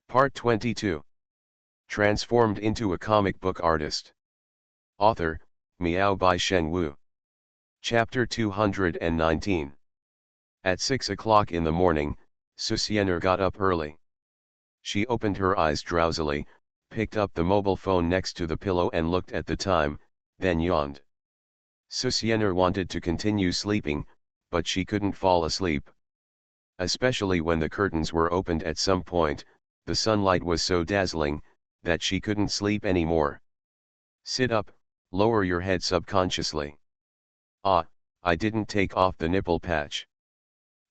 Part 22. Transformed into a comic book artist. Author, Miao by Shen Wu. Chapter 219. At 6 o'clock in the morning, Susienner got up early. She opened her eyes drowsily, picked up the mobile phone next to the pillow and looked at the time, then yawned. Susienner wanted to continue sleeping, but she couldn't fall asleep. Especially when the curtains were opened at some point, the sunlight was so dazzling, that she couldn't sleep anymore. Sit up, lower your head subconsciously. Ah, I didn't take off the nipple patch.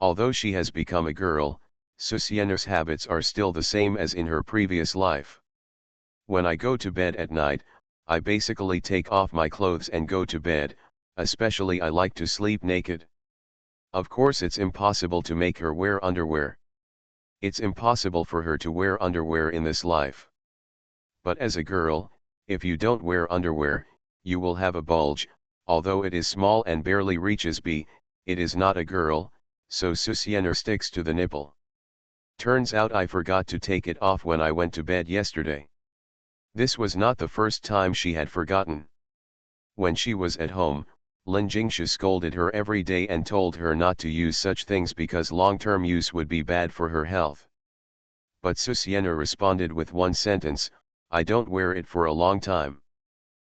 Although she has become a girl, Susienner's habits are still the same as in her previous life. When I go to bed at night, I basically take off my clothes and go to bed, especially I like to sleep naked. Of course it's impossible to make her wear underwear. It's impossible for her to wear underwear in this life. But as a girl, if you don't wear underwear, you will have a bulge, although it is small and barely reaches B, it is not a girl, so Susienner sticks to the nipple. Turns out I forgot to take it off when I went to bed yesterday. This was not the first time she had forgotten. When she was at home, Lin Jingshu scolded her every day and told her not to use such things because long-term use would be bad for her health. But Susienner responded with one sentence, I don't wear it for a long time.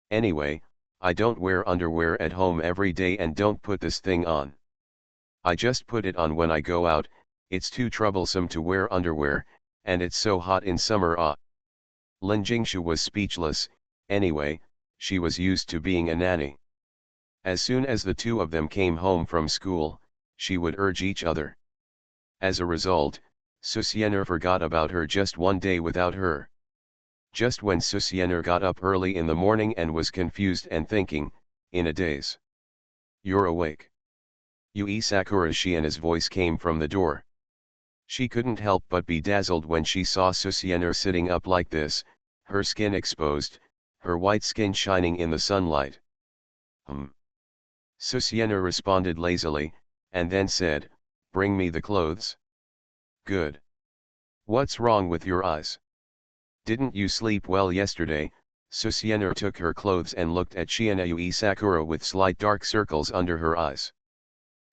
Anyway, I don't wear underwear at home every day and don't put this thing on. I just put it on when I go out, it's too troublesome to wear underwear, and it's so hot in summer. Lin Jingshu was speechless. Anyway, she was used to being a nanny. As soon as the two of them came home from school, she would urge each other. As a result, Susienner forgot about her just one day without her. Just when Susienner got up early in the morning and was confused and thinking, in a daze. You're awake. Yui Sakura Shiena's voice came from the door. She couldn't help but be dazzled when she saw Susienner sitting up like this, her skin exposed, her white skin shining in the sunlight. Susienner responded lazily, and then said, bring me the clothes. Good. What's wrong with your eyes? Didn't you sleep well yesterday? Susienner took her clothes and looked at Shiina Yui Sakura with slight dark circles under her eyes.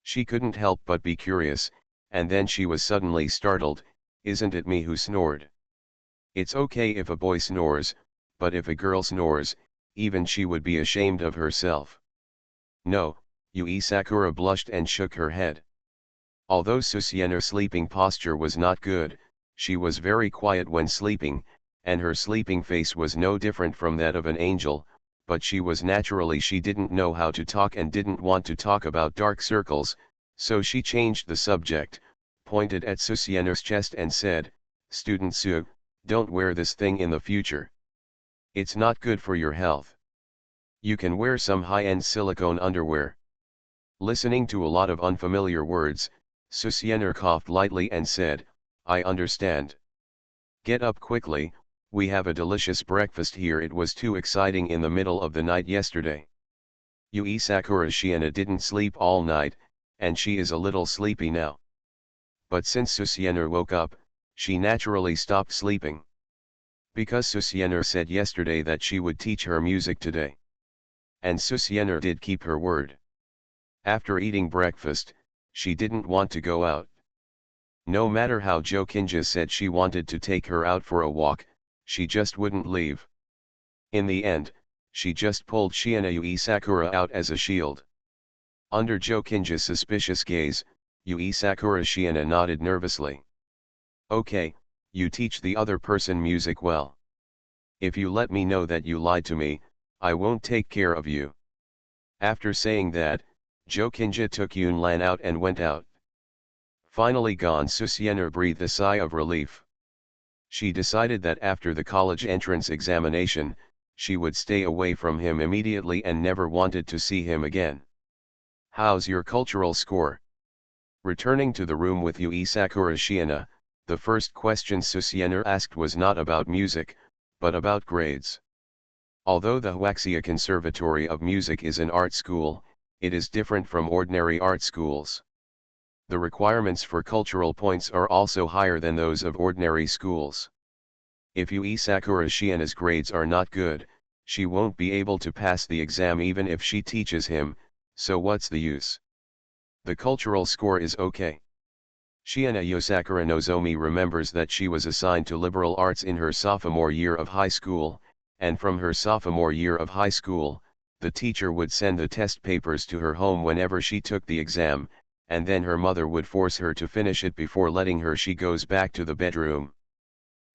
She couldn't help but be curious, and then she was suddenly startled, isn't it me who snored? It's okay if a boy snores, but if a girl snores, even she would be ashamed of herself. No, Yui Sakura blushed and shook her head. Although Susienner's sleeping posture was not good, she was very quiet when sleeping, and her sleeping face was no different from that of an angel, but she didn't know how to talk and didn't want to talk about dark circles, so she changed the subject, pointed at Susienner's chest and said, Student Su, don't wear this thing in the future. It's not good for your health. You can wear some high-end silicone underwear. Listening to a lot of unfamiliar words, Susienner coughed lightly and said, I understand. Get up quickly, we have a delicious breakfast here. It was too exciting in the middle of the night yesterday. Yui Sakura Shiina didn't sleep all night, and she is a little sleepy now. But since Susienner woke up, she naturally stopped sleeping. Because Susienner said yesterday that she would teach her music today. And Susienner did keep her word. After eating breakfast, she didn't want to go out. No matter how Jokinja said she wanted to take her out for a walk, she just wouldn't leave. In the end, she just pulled Shiina Yui Sakura out as a shield. Under Jokinja's suspicious gaze, Yui Sakura Shiina nodded nervously. Okay, you teach the other person music well. If you let me know that you lied to me, I won't take care of you. After saying that, Jokinja took Yunlan out and went out. Finally gone, Susienner breathed a sigh of relief. She decided that after the college entrance examination, she would stay away from him immediately and never wanted to see him again. How's your cultural score? Returning to the room with Yui Sakura Shiina, the first question Susienner asked was not about music, but about grades. Although the Huaxia Conservatory of Music is an art school, it is different from ordinary art schools. The requirements for cultural points are also higher than those of ordinary schools. If Yui Sakura Shiena's grades are not good, she won't be able to pass the exam even if she teaches him, so what's the use? The cultural score is okay. Shiina Yosakura Nozomi remembers that she was assigned to liberal arts in her sophomore year of high school, and from her sophomore year of high school, the teacher would send the test papers to her home whenever she took the exam, and then her mother would force her to finish it before letting her she goes back to the bedroom.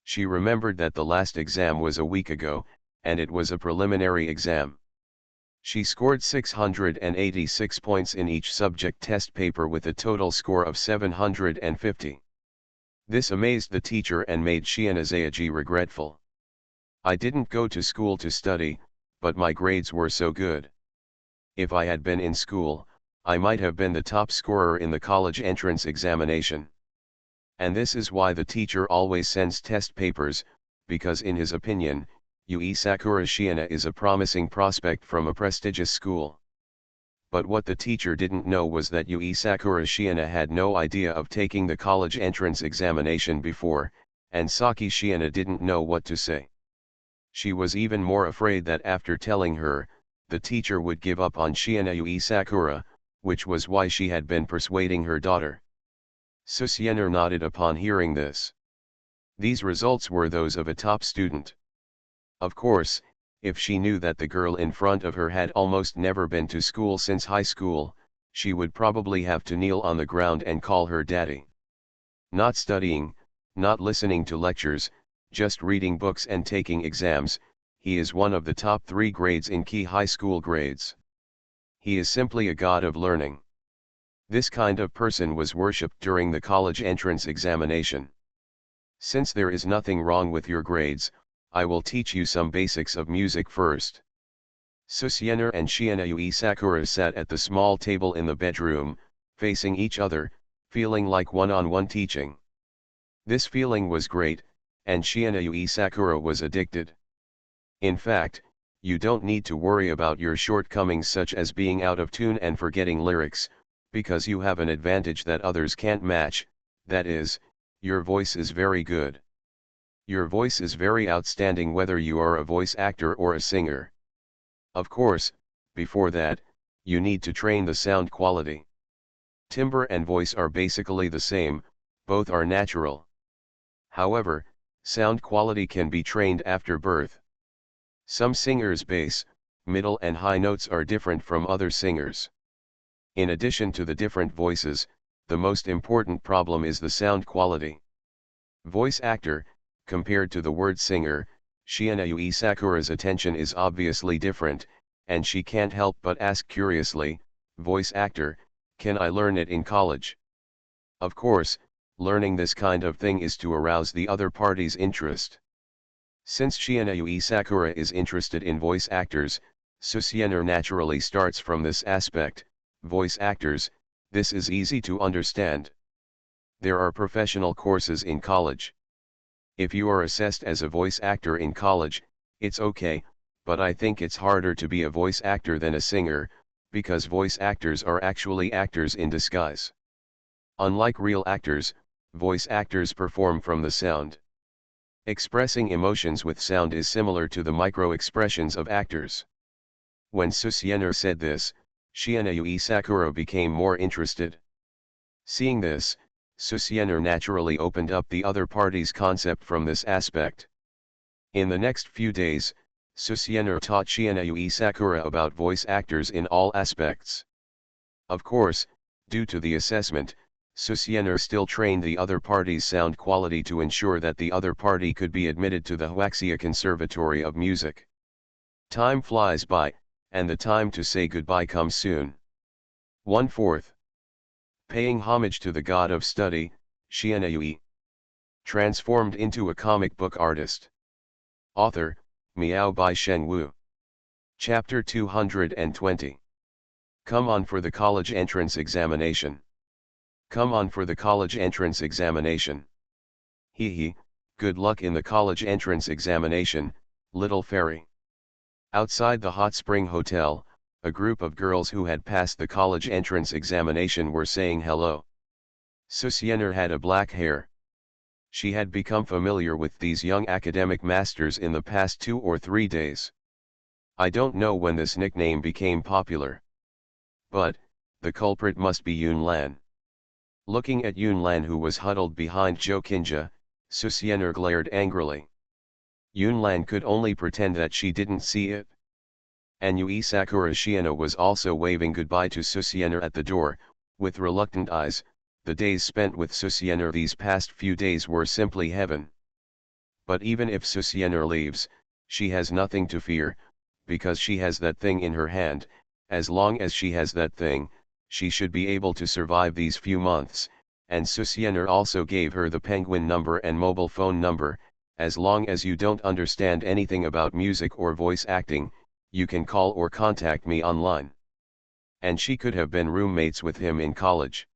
She remembered that the last exam was a week ago, and it was a preliminary exam. She scored 686 points in each subject test paper with a total score of 750. This amazed the teacher and made Shianazayaji regretful. I didn't go to school to study, but my grades were so good. If I had been in school, I might have been the top scorer in the college entrance examination. And this is why the teacher always sends test papers, because in his opinion, Yui Sakura Shiina is a promising prospect from a prestigious school. But what the teacher didn't know was that Yui Sakura Shiina had no idea of taking the college entrance examination before, and Saki Shiina didn't know what to say. She was even more afraid that after telling her, the teacher would give up on Shiina Yui Sakura, which was why she had been persuading her daughter. Susienner nodded upon hearing this. These results were those of a top student. Of course, if she knew that the girl in front of her had almost never been to school since high school, she would probably have to kneel on the ground and call her daddy. Not studying, not listening to lectures, just reading books and taking exams, he is one of the top 3 grades in key high school grades. He is simply a god of learning. This kind of person was worshipped during the college entrance examination. Since there is nothing wrong with your grades, I will teach you some basics of music first. Susienner and Shiina Yui Sakura sat at the small table in the bedroom, facing each other, feeling like one-on-one teaching. This feeling was great, and Shiina Yui Sakura was addicted. In fact, you don't need to worry about your shortcomings such as being out of tune and forgetting lyrics, because you have an advantage that others can't match, that is, your voice is very good. Your voice is very outstanding whether you are a voice actor or a singer. Of course, before that, you need to train the sound quality. Timbre and voice are basically the same, both are natural. However, sound quality can be trained after birth. Some singers' bass, middle and high notes are different from other singers. In addition to the different voices, the most important problem is the sound quality. Voice actor, compared to the word singer, Shiina Yui Sakura's attention is obviously different, and she can't help but ask curiously, voice actor, can I learn it in college? Of course, learning this kind of thing is to arouse the other party's interest. Since Shiina Yui Sakura is interested in voice actors, Susienner naturally starts from this aspect, voice actors, this is easy to understand. There are professional courses in college. If you are assessed as a voice actor in college, it's okay, but I think it's harder to be a voice actor than a singer, because voice actors are actually actors in disguise. Unlike real actors, voice actors perform from the sound. Expressing emotions with sound is similar to the micro-expressions of actors. When Susienner said this, Shiina Yui Sakura became more interested. Seeing this, Susienner naturally opened up the other party's concept from this aspect. In the next few days, Susienner taught Shiina Yui Sakura about voice actors in all aspects. Of course, due to the assessment, Susienner still trained the other party's sound quality to ensure that the other party could be admitted to the Huaxia Conservatory of Music. Time flies by, and the time to say goodbye comes soon. 1/4. Paying homage to the god of study, Shiina Yui. Transformed into a comic book artist. Author, Miao Bai Shen Wu. Chapter 220. Come on for the college entrance examination. Come on for the college entrance examination. Hee hee, good luck in the college entrance examination, little fairy. Outside the Hot Spring Hotel, a group of girls who had passed the college entrance examination were saying hello. Susienner had a black hair. She had become familiar with these young academic masters in the past 2 or 3 days. I don't know when this nickname became popular. But, the culprit must be Yun Lan. Looking at Yun Lan, who was huddled behind Zhou Qinjia, Susiener glared angrily. Yun Lan could only pretend that she didn't see it. And Yui Sakura Shiina was also waving goodbye to Susiener at the door, with reluctant eyes. The days spent with Susiener these past few days were simply heaven. But even if Susiener leaves, she has nothing to fear, because she has that thing in her hand. As long as she has that thing, she should be able to survive these few months, and Susiener also gave her the penguin number and mobile phone number. As long as you don't understand anything about music or voice acting, you can call or contact me online. And she could have been roommates with him in college.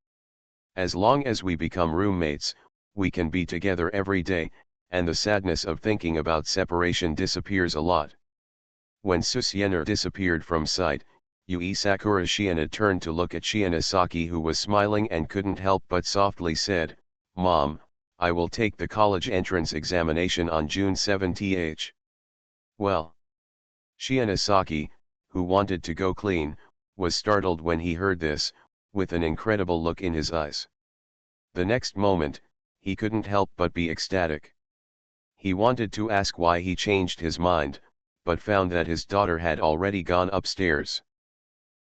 As long as we become roommates, we can be together every day, and the sadness of thinking about separation disappears a lot. When Susiener disappeared from sight, Yui Sakura Shiina turned to look at Shiinazaki, who was smiling and couldn't help but softly said, "Mom, I will take the college entrance examination on June 7th. Well. Shiinazaki, who wanted to go clean, was startled when he heard this, with an incredible look in his eyes. The next moment, he couldn't help but be ecstatic. He wanted to ask why he changed his mind, but found that his daughter had already gone upstairs.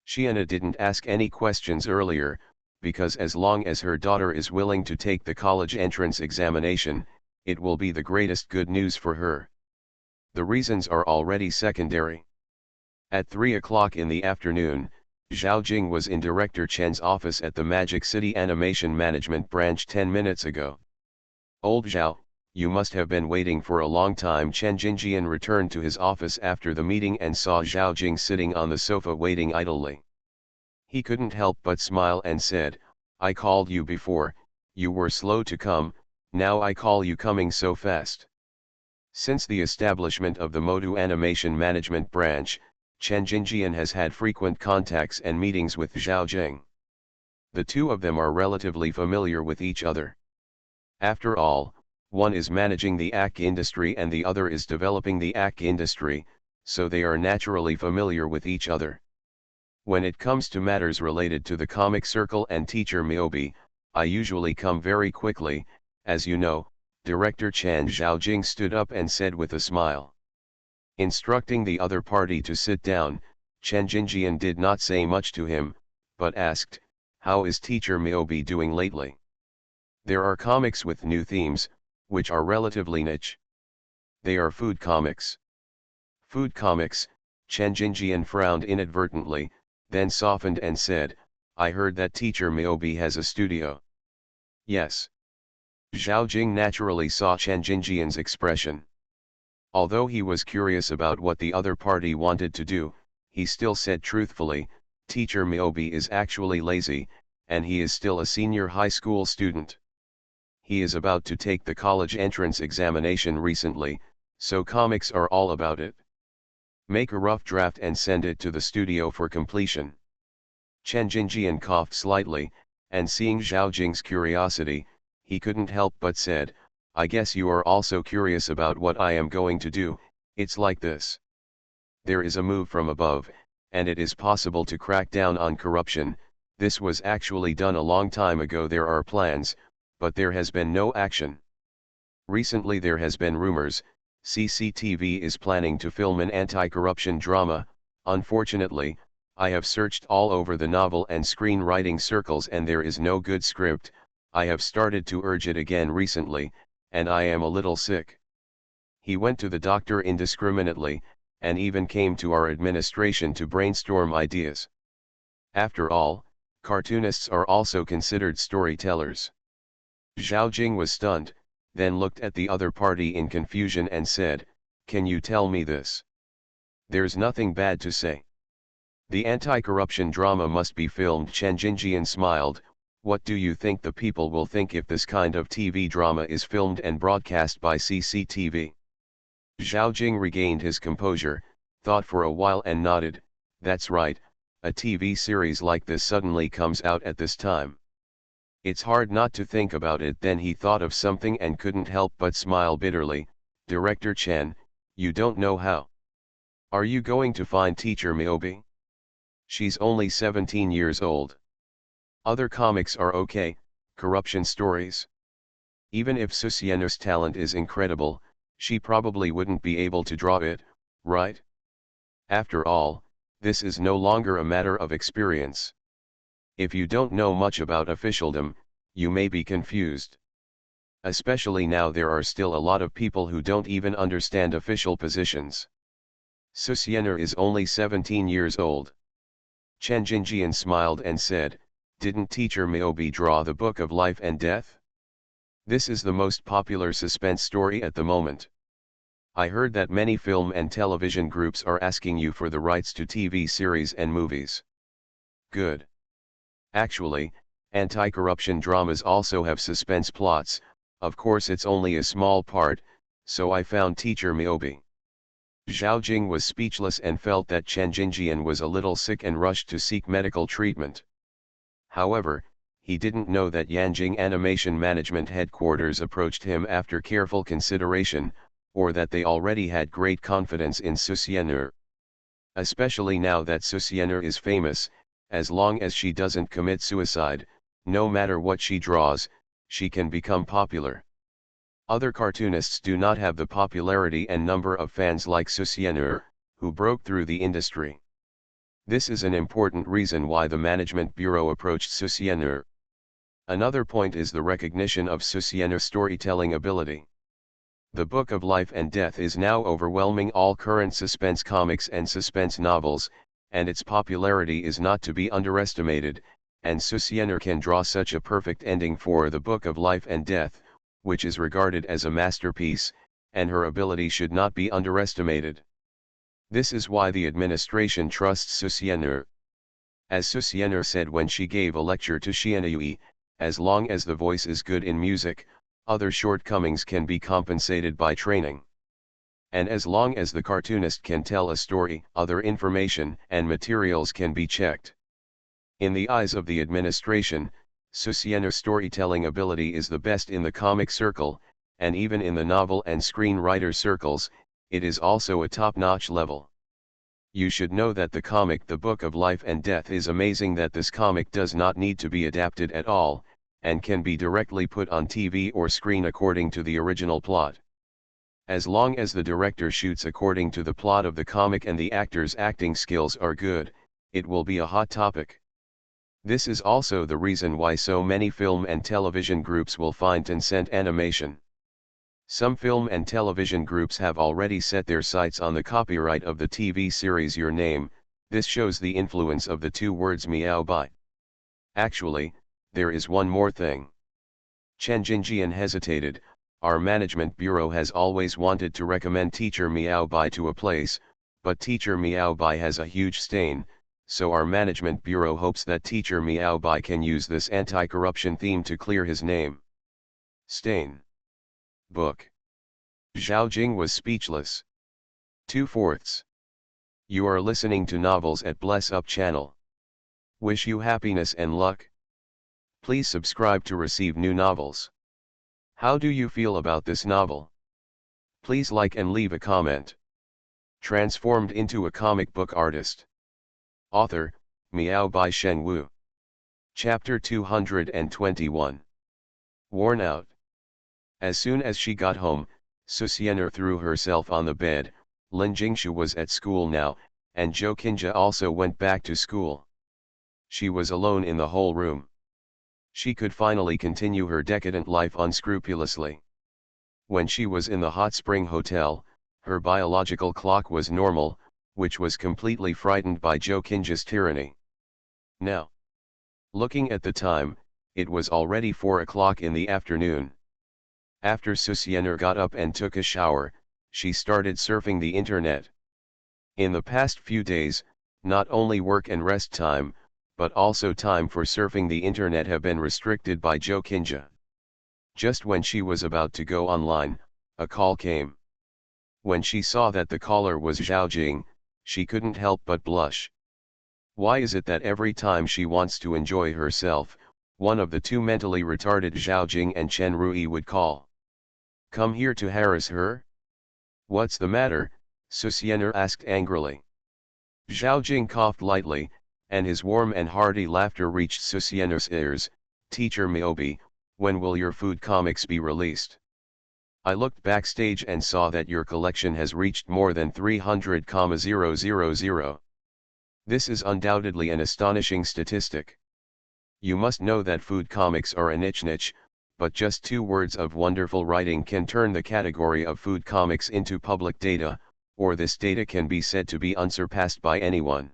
Shiina didn't ask any questions earlier, because as long as her daughter is willing to take the college entrance examination, it will be the greatest good news for her. The reasons are already secondary. At 3 o'clock in the afternoon, Zhao Jing was in Director Chen's office at the Magic City Animation Management Branch 10 minutes ago. "Old Zhao, you must have been waiting for a long time." Chen Jinjian returned to his office after the meeting and saw Zhao Jing sitting on the sofa waiting idly. He couldn't help but smile and said, "I called you before, you were slow to come, now I call you coming so fast." Since the establishment of the Modu Animation Management Branch, Chen Jinjian has had frequent contacts and meetings with Zhao Jing. The two of them are relatively familiar with each other. After all, one is managing the ACK industry and the other is developing the ACK industry, so they are naturally familiar with each other. When it comes to matters related to the comic circle and teacher Miyobi, I usually come very quickly. As you know, Director Chen. Zhao Jing stood up and said with a smile. Instructing the other party to sit down, Chen Jinjian did not say much to him, but asked, "How is teacher Miyobi doing lately?" There are comics with new themes, which are relatively niche. They are food comics. Food comics, Chen Jinjian frowned inadvertently, then softened and said, "I heard that teacher Miyobi has a studio." Yes. Zhao Jing naturally saw Chen Jinjian's expression. Although he was curious about what the other party wanted to do, he still said truthfully, "Teacher Miyobi is actually lazy, and he is still a senior high school student. He is about to take the college entrance examination recently, so comics are all about it. Make a rough draft and send it to the studio for completion." Chen Jinjian coughed slightly, and seeing Zhao Jing's curiosity, he couldn't help but said, "I guess you are also curious about what I am going to do. It's like this. There is a move from above, and it is possible to crack down on corruption. This was actually done a long time ago. There are plans, but there has been no action. Recently there has been rumors, CCTV is planning to film an anti-corruption drama. Unfortunately, I have searched all over the novel and screenwriting circles and there is no good script. I have started to urge it again recently, and I am a little sick." He went to the doctor indiscriminately, and even came to our administration to brainstorm ideas. After all, cartoonists are also considered storytellers. Zhao Jing was stunned, then looked at the other party in confusion and said, "Can you tell me this?" "There's nothing bad to say. The anti-corruption drama must be filmed." Chen Jinjian smiled. "What do you think the people will think if this kind of TV drama is filmed and broadcast by CCTV?" Zhao Jing regained his composure, thought for a while and nodded, "That's right, a TV series like this suddenly comes out at this time. It's hard not to think about it. Then he thought of something and couldn't help but smile bitterly. Director Chen, you don't know how. Are you going to find teacher Miyobi? She's only 17 years old. Other comics are okay, corruption stories. Even if Susiener's talent is incredible, she probably wouldn't be able to draw it, right? After all, this is no longer a matter of experience. If you don't know much about officialdom, you may be confused. Especially now there are still a lot of people who don't even understand official positions. Susiener is only 17 years old. Chen Jinjian smiled and said, didn't teacher Miyobi draw the Book of Life and Death? This is the most popular suspense story at the moment. I heard that many film and television groups are asking you for the rights to TV series and movies. Good. Actually, anti-corruption dramas also have suspense plots, of course it's only a small part, so I found teacher Miyobi. Zhao Jing was speechless and felt that Chen Jinjian was a little sick and rushed to seek medical treatment. However, he didn't know that Yanjing Animation Management Headquarters approached him after careful consideration, or that they already had great confidence in Susiener. Especially now that Susiener is famous, as long as she doesn't commit suicide, no matter what she draws, she can become popular. Other cartoonists do not have the popularity and number of fans like Susiener, who broke through the industry. This is an important reason why the management bureau approached Susiener. Another point is the recognition of Susiener's storytelling ability. The Book of Life and Death is now overwhelming all current suspense comics and suspense novels, and its popularity is not to be underestimated, and Susiener can draw such a perfect ending for the Book of Life and Death, which is regarded as a masterpiece, and her ability should not be underestimated. This is why the administration trusts Susiener. As Susiener said when she gave a lecture to Xianyue, as long as the voice is good in music, other shortcomings can be compensated by training. And as long as the cartoonist can tell a story, other information and materials can be checked. In the eyes of the administration, Susiener's storytelling ability is the best in the comic circle, and even in the novel and screenwriter circles, it is also a top-notch level. You should know that the comic The Book of Life and Death is amazing, that this comic does not need to be adapted at all, and can be directly put on TV or screen according to the original plot. As long as the director shoots according to the plot of the comic and the actors' acting skills are good, it will be a hot topic. This is also the reason why so many film and television groups will find Tencent Animation. Some film and television groups have already set their sights on the copyright of the TV series Your Name. This shows the influence of the two words Miao Bai. Actually, there is one more thing. Chen Jinjian hesitated. Our management bureau has always wanted to recommend teacher Miao Bai to a place, but teacher Miao Bai has a huge stain, so our management bureau hopes that teacher Miao Bai can use this anti-corruption theme to clear his name. Stain. Book. Zhao Jing was speechless. 2/4. You are listening to Novels at Bless Up channel. Wish you happiness and luck. Please subscribe to receive new novels. How do you feel about this novel? Please like and leave a comment. Transformed into a comic book artist. Author, Miao Bai Shengwu. Chapter 221. Worn out. As soon as she got home, Susiener threw herself on the bed. Lin Jingshu was at school now, and Zhou Qinjia also went back to school. She was alone in the whole room. She could finally continue her decadent life unscrupulously. When she was in the hot spring hotel, her biological clock was normal, which was completely frightened by Zhou Qinjia's tyranny. Now, looking at the time, it was already 4 o'clock in the afternoon. After Susiener got up and took a shower, she started surfing the internet. In the past few days, not only work and rest time, but also time for surfing the internet have been restricted by Zhou Qinjia. Just when she was about to go online, a call came. When she saw that the caller was Zhao Jing, she couldn't help but blush. Why is it that every time she wants to enjoy herself, one of the two mentally retarded Zhao Jing and Chen Rui would call. "Come here to harass her?" "What's the matter?" Susianer asked angrily. Zhao Jing coughed lightly, and his warm and hearty laughter reached Susianer's ears. "Teacher Miyobi, when will your food comics be released? I looked backstage and saw that your collection has reached more than 300,000. This is undoubtedly an astonishing statistic. You must know that food comics are a niche, but just 2 words of wonderful writing can turn the category of food comics into public data, or this data can be said to be unsurpassed by anyone.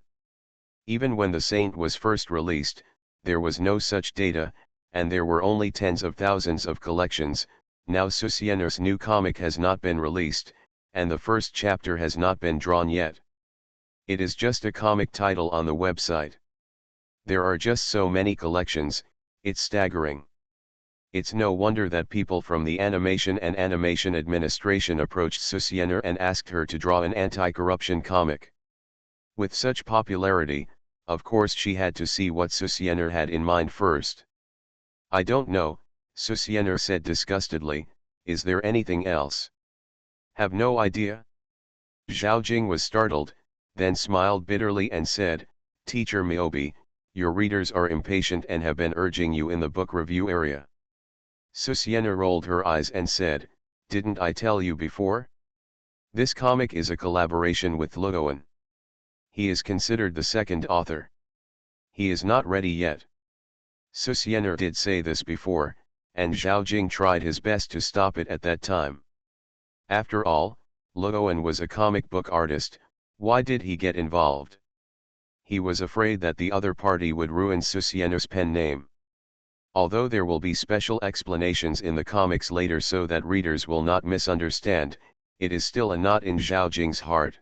Even when The Saint was first released, there was no such data, and there were only tens of thousands of collections. Now Susiener's new comic has not been released, and the first chapter has not been drawn yet. It is just a comic title on the website. There are just so many collections, it's staggering. It's no wonder that people from the Animation and Animation Administration approached Susiener and asked her to draw an anti-corruption comic. With such popularity, of course she had to see what Susiener had in mind first. "I don't know," Susiener said disgustedly. "Is there anything else?" "Have no idea?" Zhao Jing was startled, then smiled bitterly and said, "Teacher Miyobi, your readers are impatient and have been urging you in the book review area." Susiener rolled her eyes and said, "Didn't I tell you before? This comic is a collaboration with Luoan. He is considered the second author. He is not ready yet." Susiener did say this before, and Zhao Jing tried his best to stop it at that time. After all, Luoan was a comic book artist. Why did he get involved? He was afraid that the other party would ruin Susiener's pen name. Although there will be special explanations in the comics later so that readers will not misunderstand, it is still a knot in Zhao Jing's heart.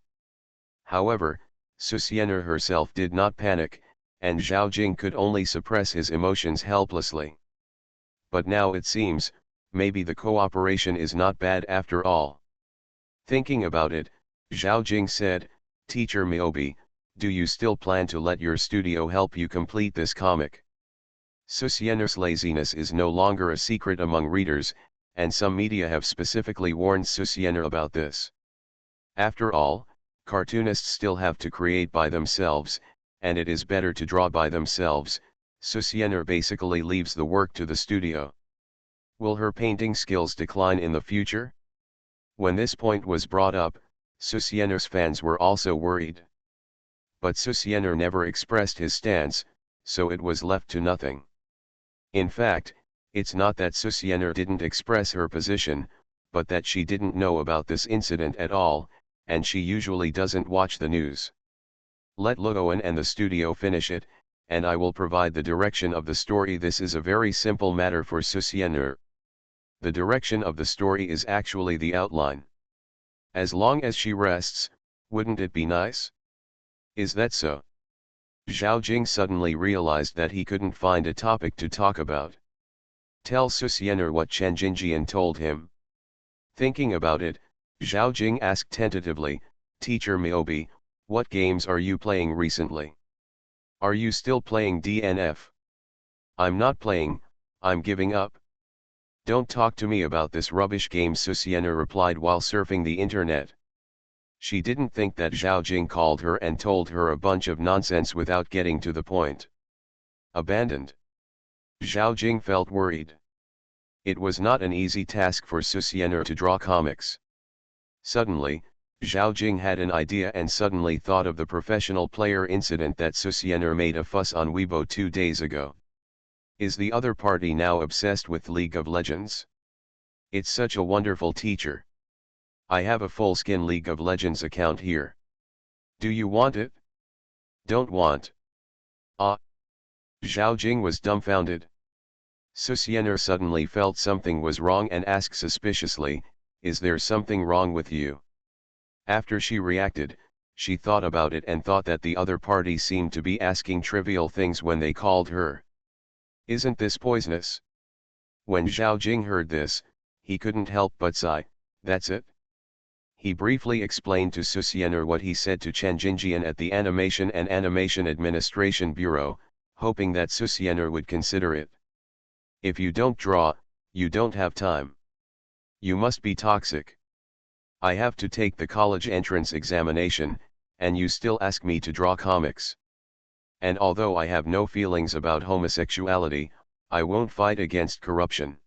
However, Susiener herself did not panic, and Zhao Jing could only suppress his emotions helplessly. But now it seems, maybe the cooperation is not bad after all. Thinking about it, Zhao Jing said, "Teacher Miyobi, do you still plan to let your studio help you complete this comic?" Susiener's laziness is no longer a secret among readers, and some media have specifically warned Susiener about this. After all, cartoonists still have to create by themselves, and it is better to draw by themselves. Susiener basically leaves the work to the studio. Will her painting skills decline in the future? When this point was brought up, Susiener's fans were also worried. But Susiener never expressed his stance, so it was left to nothing. In fact, it's not that Susiener didn't express her position, but that she didn't know about this incident at all, and she usually doesn't watch the news. Let Luoan and the studio finish it, and I will provide the direction of the story. This is a very simple matter for Susiener. The direction of the story is actually the outline. As long as she rests, wouldn't it be nice? Is that so? Zhao Jing suddenly realized that he couldn't find a topic to talk about. Tell Susiener what Chen Jinjian told him. Thinking about it, Zhao Jing asked tentatively, "Teacher Miyobi, what games are you playing recently? Are you still playing DNF?" "I'm not playing, I'm giving up." "Don't talk to me about this rubbish game," Susiener replied while surfing the internet. She didn't think that Zhao Jing called her and told her a bunch of nonsense without getting to the point. Abandoned. Zhao Jing felt worried. It was not an easy task for Susiener to draw comics. Suddenly, Zhao Jing had an idea and suddenly thought of the professional player incident that Susiener made a fuss on Weibo 2 days ago. Is the other party now obsessed with League of Legends? It's such a wonderful teacher. I have a full-skin League of Legends account here. Do you want it? Don't want. Ah. Zhao Jing was dumbfounded. Susiener suddenly felt something was wrong and asked suspiciously, "Is there something wrong with you?" After she reacted, she thought about it and thought that the other party seemed to be asking trivial things when they called her. Isn't this poisonous? When Zhao Jing heard this, he couldn't help but sigh. That's it. He briefly explained to Susiener what he said to Chen Jinjian at the Animation and Animation Administration Bureau, hoping that Susiener would consider it. If you don't draw, you don't have time. You must be toxic. I have to take the college entrance examination, and you still ask me to draw comics. And although I have no feelings about homosexuality, I won't fight against corruption.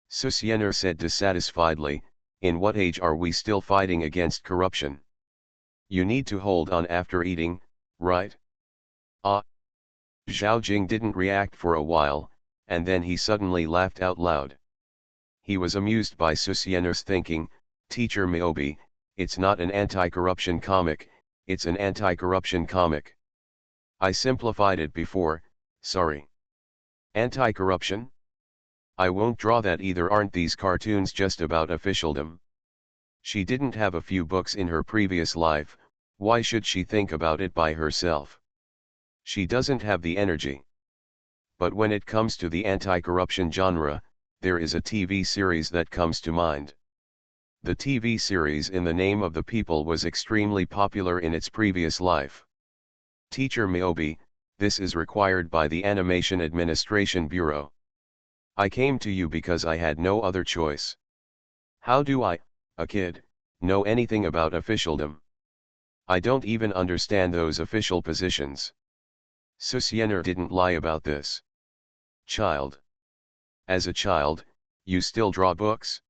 Susiener said dissatisfiedly, in what age are we still fighting against corruption? You need to hold on after eating, right? Ah. Zhao Jing didn't react for a while, and then he suddenly laughed out loud. He was amused by Susiener's thinking, Teacher Miyobi, it's not an anti-corruption comic, it's an anti-corruption comic. I simplified it before, sorry. Anti-corruption? I won't draw that either. Aren't these cartoons just about officialdom? She didn't have a few books in her previous life, why should she think about it by herself? She doesn't have the energy. But when it comes to the anti-corruption genre, there is a TV series that comes to mind. The TV series In the Name of the People was extremely popular in its previous life. Teacher Miyobi, this is required by the Animation Administration Bureau. I came to you because I had no other choice. How do I, a kid, know anything about officialdom? I don't even understand those official positions. Susiener didn't lie about this. Child. As a child, you still draw books?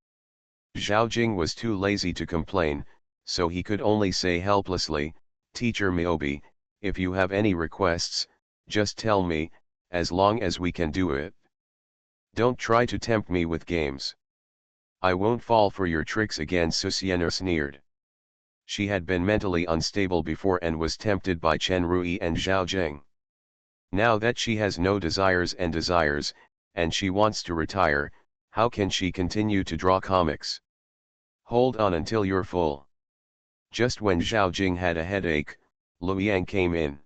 Zhao Jing was too lazy to complain, so he could only say helplessly, Teacher Miyobi, if you have any requests, just tell me, as long as we can do it. Don't try to tempt me with games. I won't fall for your tricks again. Susiener sneered. She had been mentally unstable before and was tempted by Chen Rui and Zhao Jing. Now that she has no desires, and she wants to retire, how can she continue to draw comics? Hold on until you're full. Just when Zhao Jing had a headache, Luoyang came in.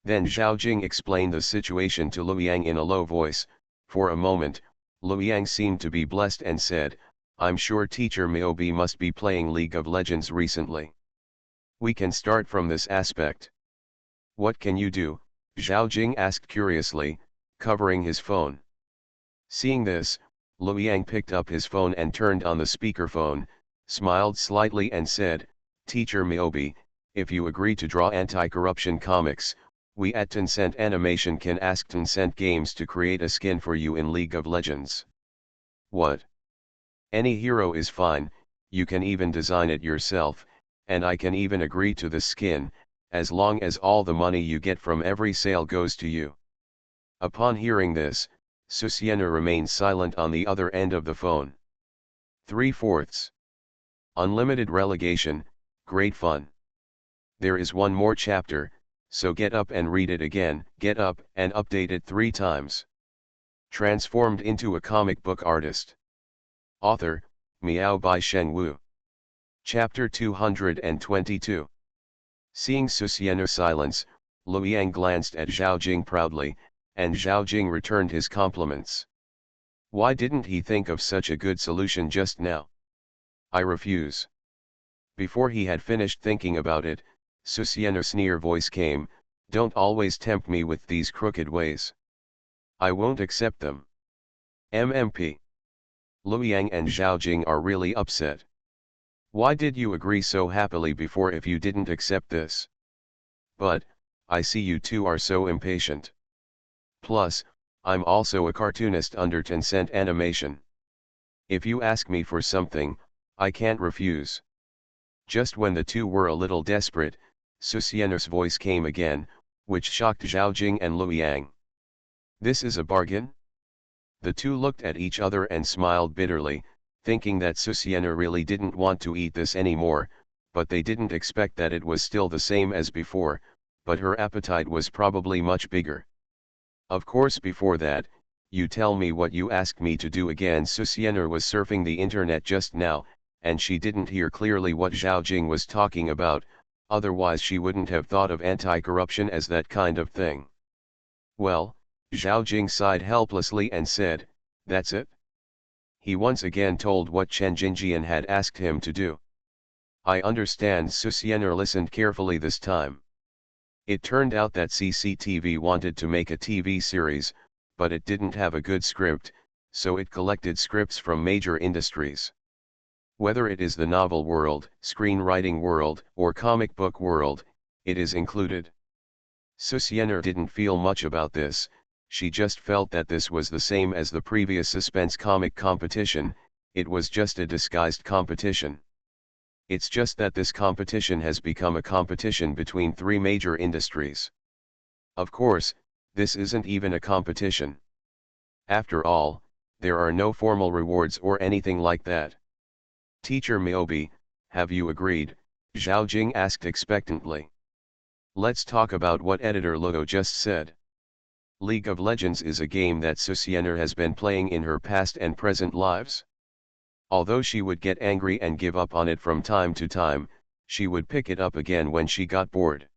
Then Zhao Jing explained the situation to Luoyang in a low voice. For a moment, Luoyang seemed to be blessed and said, I'm sure Teacher Miyobi must be playing League of Legends recently. We can start from this aspect. What can you do? Zhao Jing asked curiously, covering his phone. Seeing this, Luoyang picked up his phone and turned on the speakerphone, smiled slightly and said, Teacher Miyobi, if you agree to draw anti-corruption comics, we at Tencent Animation can ask Tencent Games to create a skin for you in League of Legends. What? Any hero is fine, you can even design it yourself, and I can even agree to the skin, as long as all the money you get from every sale goes to you. Upon hearing this, Susiener remained silent on the other end of the phone. 3/4. Unlimited relegation, great fun. There is one more chapter, so get up and read it again, get up and update it 3 times. Transformed into a comic book artist. Author, Miao by Sheng Wu. Chapter 222. Seeing Susiener's silence, Luoyang glanced at Zhao Jing proudly, and Zhao Jing returned his compliments. Why didn't he think of such a good solution just now? I refuse. Before he had finished thinking about it, Susiener's sneer voice came, don't always tempt me with these crooked ways. I won't accept them. MMP. Luoyang and Zhao Jing are really upset. Why did you agree so happily before if you didn't accept this? But, I see you two are so impatient. Plus, I'm also a cartoonist under Tencent Animation. If you ask me for something, I can't refuse. Just when the two were a little desperate, Susiener's voice came again, which shocked Zhao Jing and Luoyang. This is a bargain? The two looked at each other and smiled bitterly, thinking that Susiener really didn't want to eat this anymore, but they didn't expect that it was still the same as before, but her appetite was probably much bigger. Of course before that, you tell me what you asked me to do again. Susiener was surfing the internet just now, and she didn't hear clearly what Zhao Jing was talking about, otherwise she wouldn't have thought of anti-corruption as that kind of thing. Well, Zhao Jing sighed helplessly and said, that's it? He once again told what Chen Jinjian had asked him to do. I understand. Susiener listened carefully this time. It turned out that CCTV wanted to make a TV series, but it didn't have a good script, so it collected scripts from major industries. Whether it is the novel world, screenwriting world, or comic book world, it is included. Susienner didn't feel much about this, she just felt that this was the same as the previous suspense comic competition, it was just a disguised competition. It's just that this competition has become a competition between three major industries. Of course, this isn't even a competition. After all, there are no formal rewards or anything like that. Teacher Miyobi, have you agreed? Zhao Jing asked expectantly. Let's talk about what editor Luo just said. League of Legends is a game that Susienner has been playing in her past and present lives. Although she would get angry and give up on it from time to time, she would pick it up again when she got bored.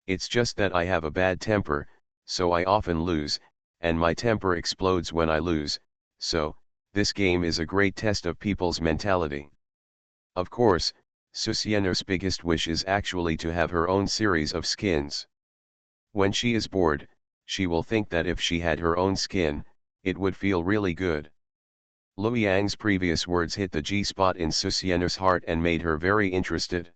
It's just that I have a bad temper, so I often lose, and my temper explodes when I lose, so, this game is a great test of people's mentality. Of course, Susienner's biggest wish is actually to have her own series of skins. When she is bored, she will think that if she had her own skin, it would feel really good. Luoyang's previous words hit the G-spot in Susienner's heart and made her very interested.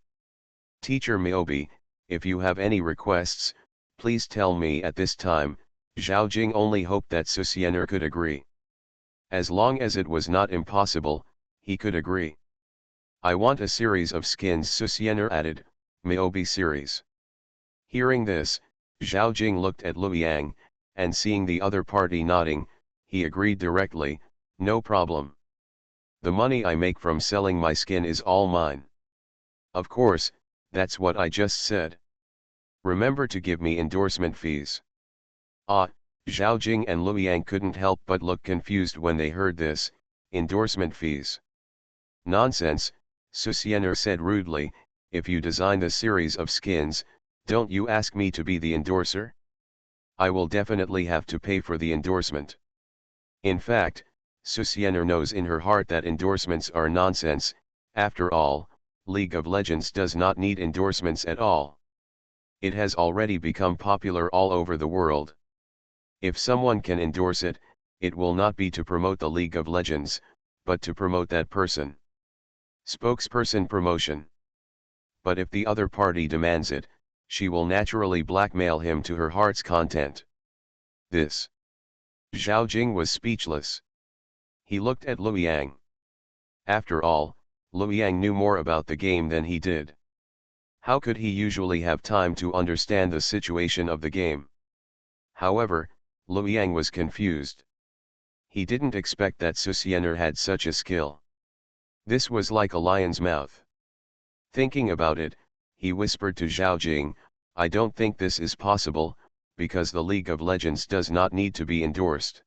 Teacher Miyobi, if you have any requests, please tell me at this time. Zhao Jing only hoped that Susienner could agree. As long as it was not impossible, he could agree. I want a series of skins, Susienner added, Miyobi series. Hearing this, Zhao Jing looked at Luoyang, and seeing the other party nodding, he agreed directly, no problem. The money I make from selling my skin is all mine. Of course, that's what I just said. Remember to give me endorsement fees. Ah, Zhao Jing and Luoyang couldn't help but look confused when they heard this, endorsement fees. Nonsense, Susienner said rudely, if you design the series of skins, don't you ask me to be the endorser? I will definitely have to pay for the endorsement. In fact, Susienner knows in her heart that endorsements are nonsense, after all, League of Legends does not need endorsements at all. It has already become popular all over the world. If someone can endorse it, it will not be to promote the League of Legends, but to promote that person. Spokesperson promotion. But if the other party demands it, she will naturally blackmail him to her heart's content. This. Zhao Jing was speechless. He looked at Luoyang. After all, Luoyang knew more about the game than he did. How could he usually have time to understand the situation of the game? However, Luoyang was confused. He didn't expect that Susienner had such a skill. This was like a lion's mouth. Thinking about it, he whispered to Zhao Jing, I don't think this is possible, because the League of Legends does not need to be endorsed.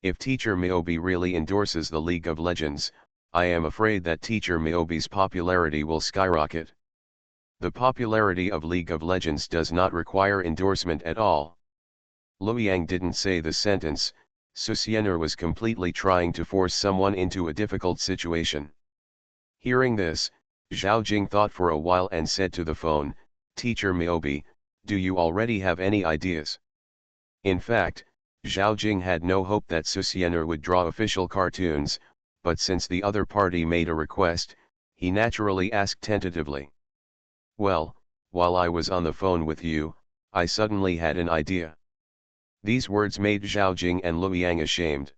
If Teacher Miyobi really endorses the League of Legends, I am afraid that Teacher Miyobi's popularity will skyrocket. The popularity of League of Legends does not require endorsement at all. Luoyang didn't say the sentence, Susienner was completely trying to force someone into a difficult situation. Hearing this, Zhao Jing thought for a while and said to the phone, Teacher Miyobi, do you already have any ideas? In fact, Zhao Jing had no hope that Susienner would draw official cartoons, but since the other party made a request, he naturally asked tentatively. Well, while I was on the phone with you, I suddenly had an idea. These words made Zhao Jing and Luoyang ashamed.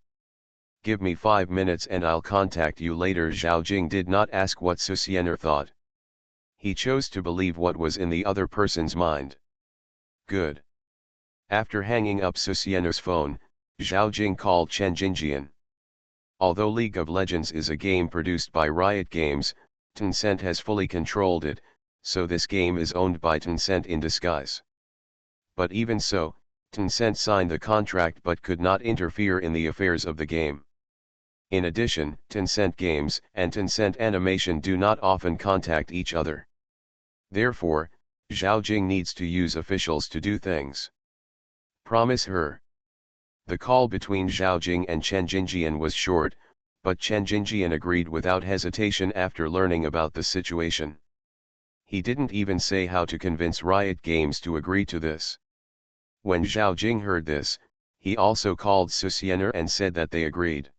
Give me 5 minutes and I'll contact you later. Zhao Jing did not ask what Susienner thought. He chose to believe what was in the other person's mind. Good. After hanging up Susienner's phone, Zhao Jing called Chen Jinjian. Although League of Legends is a game produced by Riot Games, Tencent has fully controlled it, so this game is owned by Tencent in disguise. But even so, Tencent signed the contract but could not interfere in the affairs of the game. In addition, Tencent Games and Tencent Animation do not often contact each other. Therefore, Zhao Jing needs to use officials to do things. Promise her. The call between Zhao Jing and Chen Jinjian was short, but Chen Jinjian agreed without hesitation after learning about the situation. He didn't even say how to convince Riot Games to agree to this. When Zhao Jing heard this, He also called Susiener and said that they agreed.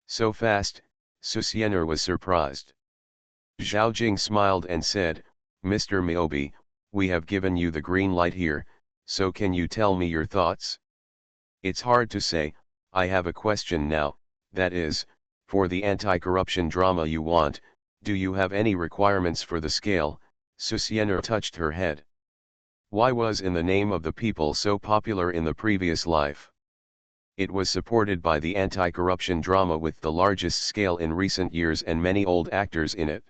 So fast, Susiener was surprised. Zhao Jing smiled and said, Mr. Miyobi, we have given you the green light here, so can you tell me your thoughts? It's hard to say. I have a question now, that is, for the anti-corruption drama you want, do you have any requirements for the scale? Susiener touched her head. Why was In the Name of the People so popular in the previous life? It was supported by the anti-corruption drama with the largest scale in recent years and many old actors in it.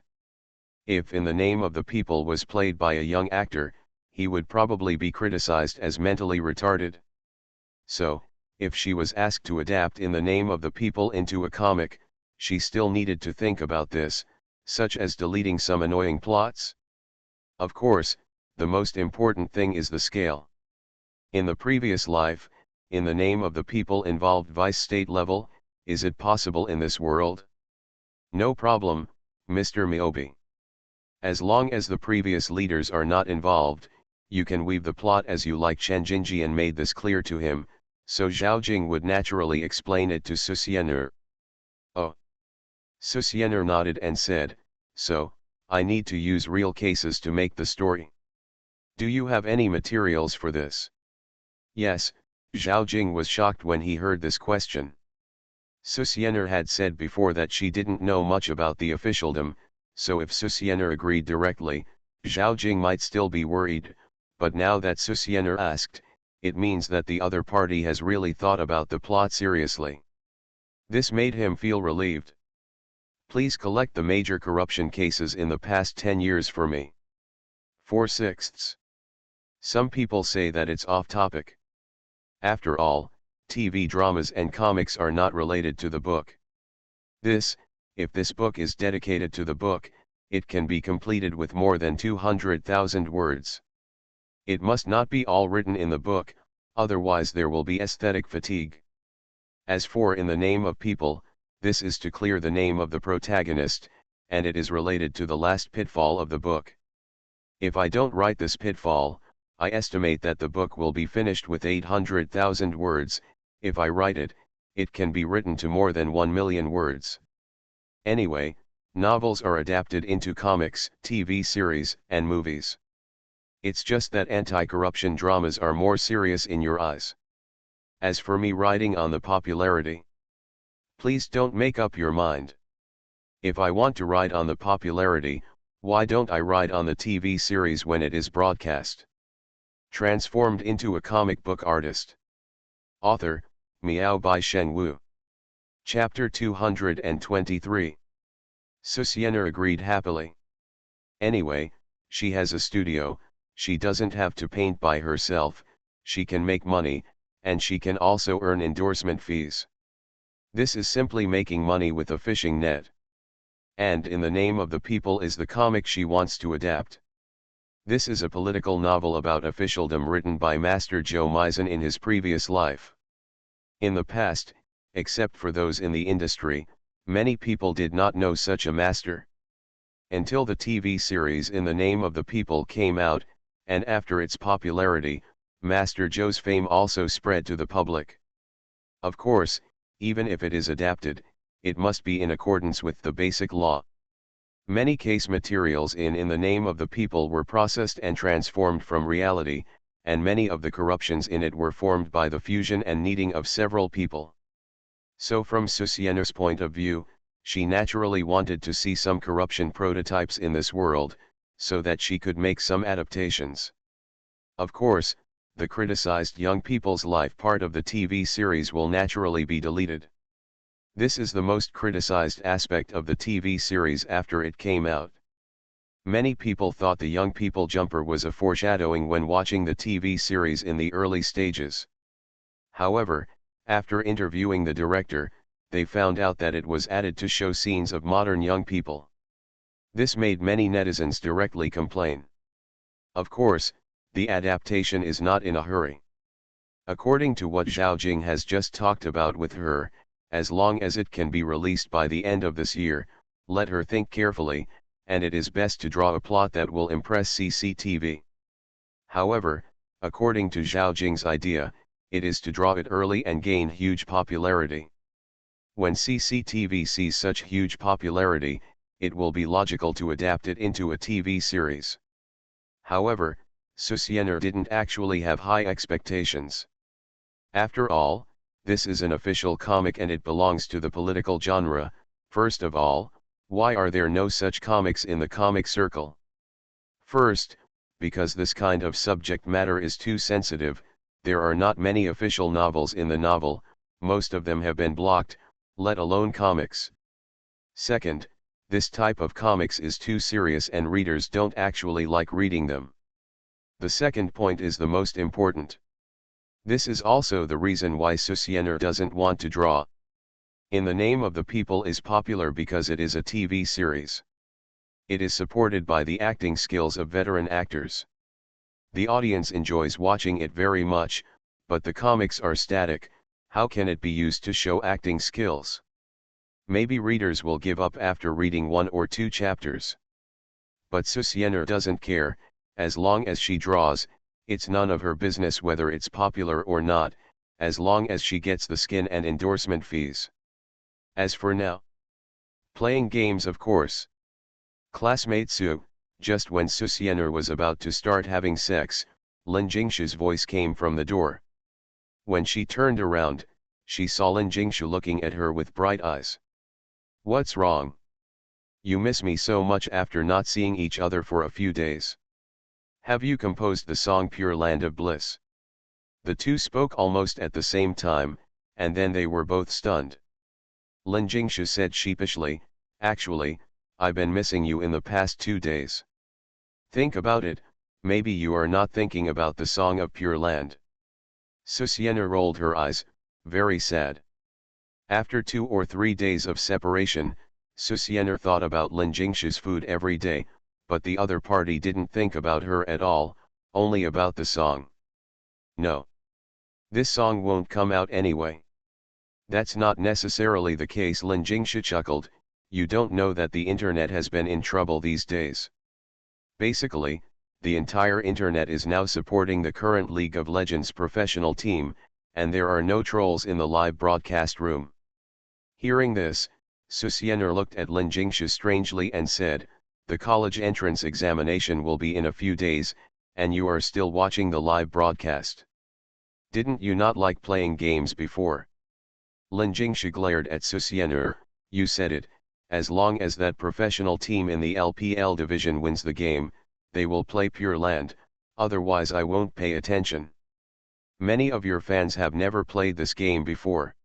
If In the Name of the People was played by a young actor, he would probably be criticized as mentally retarded. So, if she was asked to adapt In the Name of the People into a comic, she still needed to think about this, such as deleting some annoying plots. Of course, the most important thing is the scale. In the previous life, In the Name of the People involved vice state level. Is it possible in this world? No problem, Mr. Miyobi. As long as the previous leaders are not involved, you can weave the plot as you like. Chen Jingjian made this clear to him, so Zhao Jing would naturally explain it to Susiener. Oh. Susiener nodded and said, so, I need to use real cases to make the story. Do you have any materials for this? Yes, Zhao Jing was shocked when he heard this question. Susiener had said before that she didn't know much about the officialdom, so if Susiener agreed directly, Zhao Jing might still be worried, but now that Susiener asked, it means that the other party has really thought about the plot seriously. This made him feel relieved. Please collect the major corruption cases in the past 10 years for me. 4/6. Some people say that it's off topic. After all, TV dramas and comics are not related to the book. If this book is dedicated to the book, it can be completed with more than 200,000 words. It must not be all written in the book, otherwise there will be aesthetic fatigue. As for In the Name of People, this is to clear the name of the protagonist, and it is related to the last pitfall of the book. If I don't write this pitfall, I estimate that the book will be finished with 800,000 words. If I write it, it can be written to more than 1 million words. Anyway, novels are adapted into comics, TV series, and movies. It's just that anti-corruption dramas are more serious in your eyes. As for me writing on the popularity, please don't make up your mind. If I want to ride on the popularity, why don't I ride on the TV series when it is broadcast? Transformed into a comic book artist. Author, Miao Bai Sheng Wu. Chapter 223. Susiener agreed happily. Anyway, she has a studio, she doesn't have to paint by herself, she can make money, and she can also earn endorsement fees. This is simply making money with a fishing net. And In the Name of the People is the comic she wants to adapt. This is a political novel about officialdom written by Master Zhou Meizhen in his previous life. In the past, except for those in the industry, many people did not know such a master. Until the TV series In the Name of the People came out, and after its popularity, Master Zhou's fame also spread to the public. Of course, even if it is adapted, it must be in accordance with the basic law. Many case materials in the Name of the People were processed and transformed from reality, and many of the corruptions in it were formed by the fusion and kneading of several people. So from Susiener's point of view, she naturally wanted to see some corruption prototypes in this world, so that she could make some adaptations. Of course, the criticized young people's life part of the TV series will naturally be deleted. This is the most criticized aspect of the TV series after it came out. Many people thought the young people jumper was a foreshadowing when watching the TV series in the early stages. However, after interviewing the director, they found out that it was added to show scenes of modern young people. This made many netizens directly complain. Of course, the adaptation is not in a hurry. According to what Zhao Jing has just talked about with her, as long as it can be released by the end of this year, let her think carefully, and it is best to draw a plot that will impress CCTV. However, according to Zhao Jing's idea, it is to draw it early and gain huge popularity. When CCTV sees such huge popularity, it will be logical to adapt it into a TV series. However, Susiener didn't actually have high expectations. After all, this is an official comic and it belongs to the political genre. First of all, why are there no such comics in the comic circle? First, because this kind of subject matter is too sensitive, there are not many official novels in the novel, most of them have been blocked, let alone comics. Second, this type of comics is too serious and readers don't actually like reading them. The second point is the most important. This is also the reason why Susiener doesn't want to draw. In the Name of the People is popular because it is a TV series. It is supported by the acting skills of veteran actors. The audience enjoys watching it very much, but the comics are static. How can it be used to show acting skills? Maybe readers will give up after reading 1 or 2 chapters. But Susiener doesn't care, as long as she draws, it's none of her business whether it's popular or not, as long as she gets the skin and endorsement fees. As for now, playing games of course. Classmate Su, just when Susiener was about to start having sex, Lin Jingshu's voice came from the door. When she turned around, she saw Lin Jingshu looking at her with bright eyes. What's wrong? You miss me so much after not seeing each other for a few days. Have you composed the song Pure Land of Bliss? The two spoke almost at the same time, and then they were both stunned. Lin Jingshu said sheepishly, actually, I've been missing you in the past 2 days. Think about it, maybe you are not thinking about the song of Pure Land. Susiener rolled her eyes, very sad. After 2 or 3 days of separation, Susiener thought about Lin Jingshu's food every day, but the other party didn't think about her at all, only about the song. No. This song won't come out anyway. That's not necessarily the case. Lin Jingshu chuckled, you don't know that the internet has been in trouble these days. Basically, the entire internet is now supporting the current League of Legends professional team, and there are no trolls in the live broadcast room. Hearing this, Susiener looked at Lin Jingshu strangely and said, the college entrance examination will be in a few days, and you are still watching the live broadcast. Didn't you not like playing games before? Lin Jingshu glared at Susiener, you said it, as long as that professional team in the LPL division wins the game, they will play Pure Land, otherwise I won't pay attention. Many of your fans have never played this game before.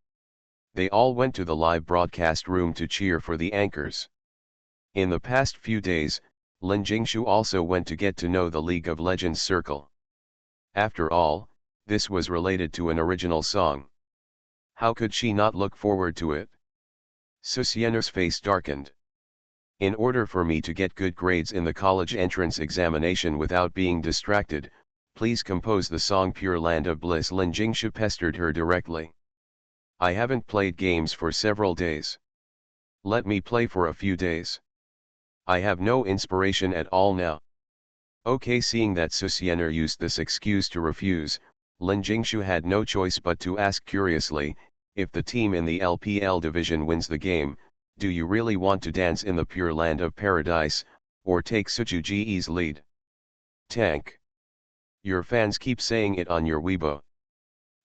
They all went to the live broadcast room to cheer for the anchors. In the past few days, Lin Jingshu also went to get to know the League of Legends circle. After all, this was related to an original song. How could she not look forward to it? Susiener's face darkened. In order for me to get good grades in the college entrance examination without being distracted, please compose the song Pure Land of Bliss. Lin Jingshu pestered her directly. I haven't played games for several days. Let me play for a few days. I have no inspiration at all now. Okay, seeing that Susiener used this excuse to refuse, Lin Jingshu had no choice but to ask curiously, if the team in the LPL division wins the game, do you really want to dance in the Pure Land of Paradise, or take Suju Ge's lead? Tank. Your fans keep saying it on your Weibo.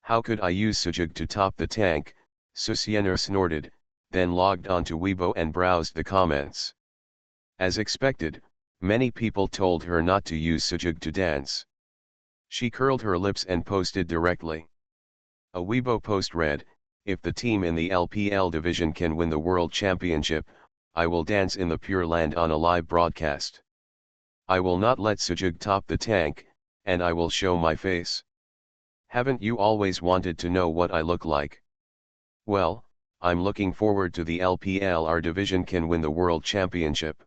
How could I use Sujug to top the tank? Susiener snorted, then logged onto Weibo and browsed the comments. As expected, many people told her not to use Sujug to dance. She curled her lips and posted directly. A Weibo post read, if the team in the LPL division can win the World Championship, I will dance in the Pure Land on a live broadcast. I will not let Sujug top the tank, and I will show my face. Haven't you always wanted to know what I look like? Well, I'm looking forward to the LPL. Our division can win the World Championship.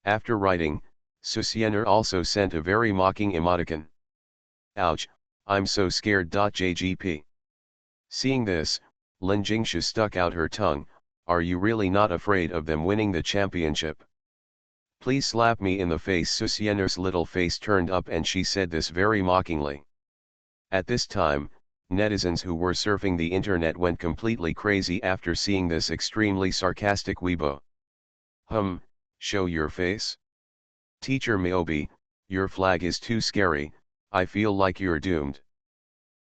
After writing, Susiener also sent a very mocking emoticon. Ouch, I'm so scared. JGP. Seeing this, Lin Jingshu stuck out her tongue, are you really not afraid of them winning the championship? Please slap me in the face. Susiener's little face turned up and she said this very mockingly. At this time, Netizens who were surfing the internet went completely crazy after seeing this extremely sarcastic Weibo. Show your face? Teacher Miyobi, your flag is too scary, I feel like you're doomed.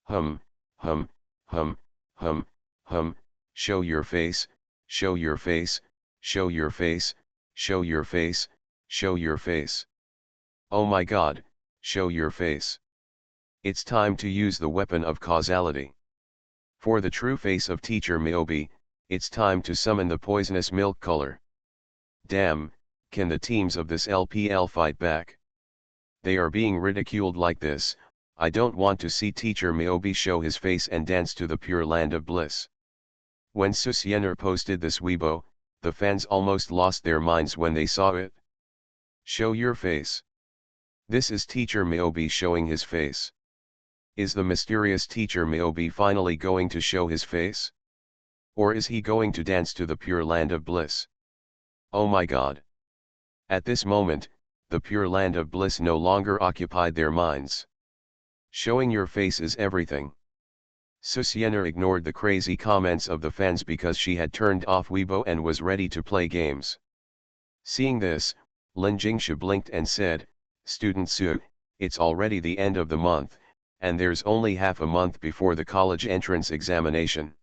Hum, hum, hum, hum, hum, show your face, show your face, show your face, show your face, show your face. Oh my god, show your face. It's time to use the weapon of causality. For the true face of Teacher Miyobi, it's time to summon the poisonous milk color. Damn, can the teams of this LPL fight back? They are being ridiculed like this. I don't want to see Teacher Miyobi show his face and dance to the pure land of bliss. When Susiener posted this Weibo, the fans almost lost their minds when they saw it. Show your face. This is Teacher Miyobi showing his face. Is the mysterious Teacher Miyobi finally going to show his face? Or is he going to dance to the pure land of bliss? Oh my god. At this moment, the pure land of bliss no longer occupied their minds. Showing your face is everything. Susiener ignored the crazy comments of the fans because she had turned off Weibo and was ready to play games. Seeing this, Lin Jingshu blinked and said, "Student Su, it's already the end of the month, and there's only half a month before the college entrance examination.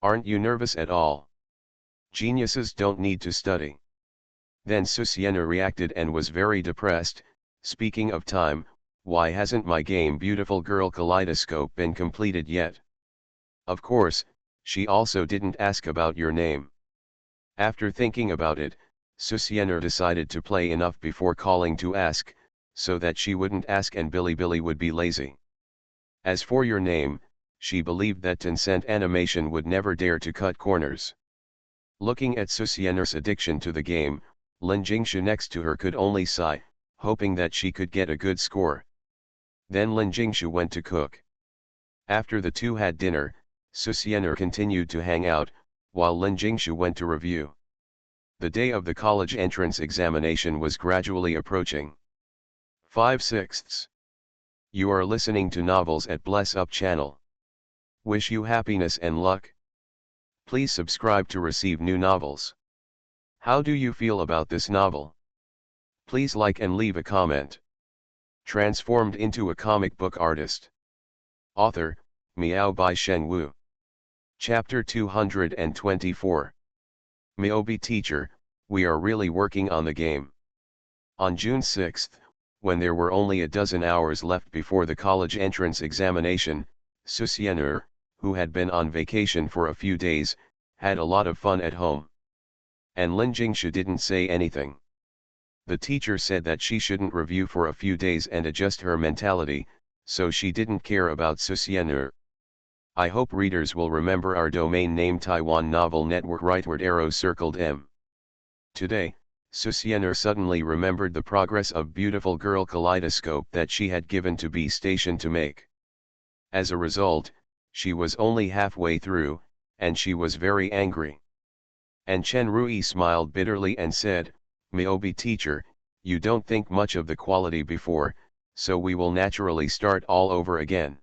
Aren't you nervous at all? Geniuses don't need to study." Then Susiener reacted and was very depressed. "Speaking of time, why hasn't my game Beautiful Girl Kaleidoscope been completed yet? Of course, she also didn't ask about your name." After thinking about it, Susiener decided to play enough before calling to ask, so that she wouldn't ask and Bilibili would be lazy. As for your name, she believed that Tencent Animation would never dare to cut corners. Looking at Susiener's addiction to the game, Lin Jingshu next to her could only sigh, hoping that she could get a good score. Then Lin Jingshu went to cook. After the two had dinner, Susiener continued to hang out, while Lin Jingshu went to review. The day of the college entrance examination was gradually approaching. 5/6. You are listening to Novels at Bless Up channel. Wish you happiness and luck. Please subscribe to receive new novels. How do you feel about this novel? Please like and leave a comment. Transformed into a comic book artist. Author, Miao by Shen Wu. Chapter 224. Miyobi teacher, we are really working on the game. On June 6, when there were only a dozen hours left before the college entrance examination, Susiener, who had been on vacation for a few days, had a lot of fun at home. And Lin Jingshu didn't say anything. The teacher said that she shouldn't review for a few days and adjust her mentality, so she didn't care about Susiener. I hope readers will remember our domain name Taiwan Novel Network rightward arrow circled M. Today, Susiener suddenly remembered the progress of Beautiful Girl Kaleidoscope that she had given to B Station to make. As a result, she was only halfway through, and she was very angry. And Chen Rui smiled bitterly and said, "Miyobi teacher, you don't think much of the quality before, so we will naturally start all over again."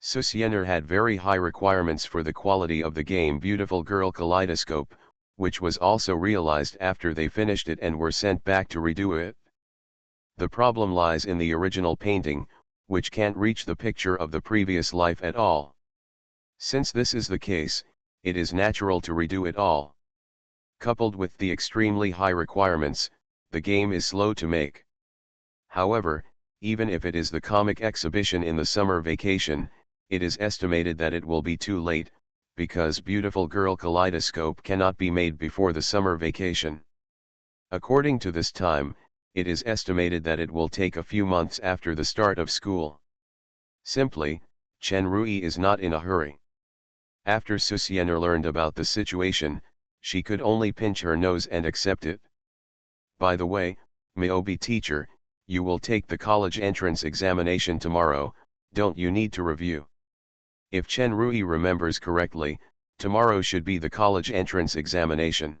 Susiener had very high requirements for the quality of the game Beautiful Girl Kaleidoscope, which was also realized after they finished it and were sent back to redo it. The problem lies in the original painting, which can't reach the picture of the previous life at all. Since this is the case, it is natural to redo it all. Coupled with the extremely high requirements, the game is slow to make. However, even if it is the comic exhibition in the summer vacation, it is estimated that it will be too late, because Beautiful Girl Kaleidoscope cannot be made before the summer vacation. According to this time, it is estimated that it will take a few months after the start of school. Simply, Chen Rui is not in a hurry. After Susiener learned about the situation, she could only pinch her nose and accept it. By the way, Miyobi teacher, you will take the college entrance examination tomorrow, don't you need to review? If Chen Rui remembers correctly, tomorrow should be the college entrance examination.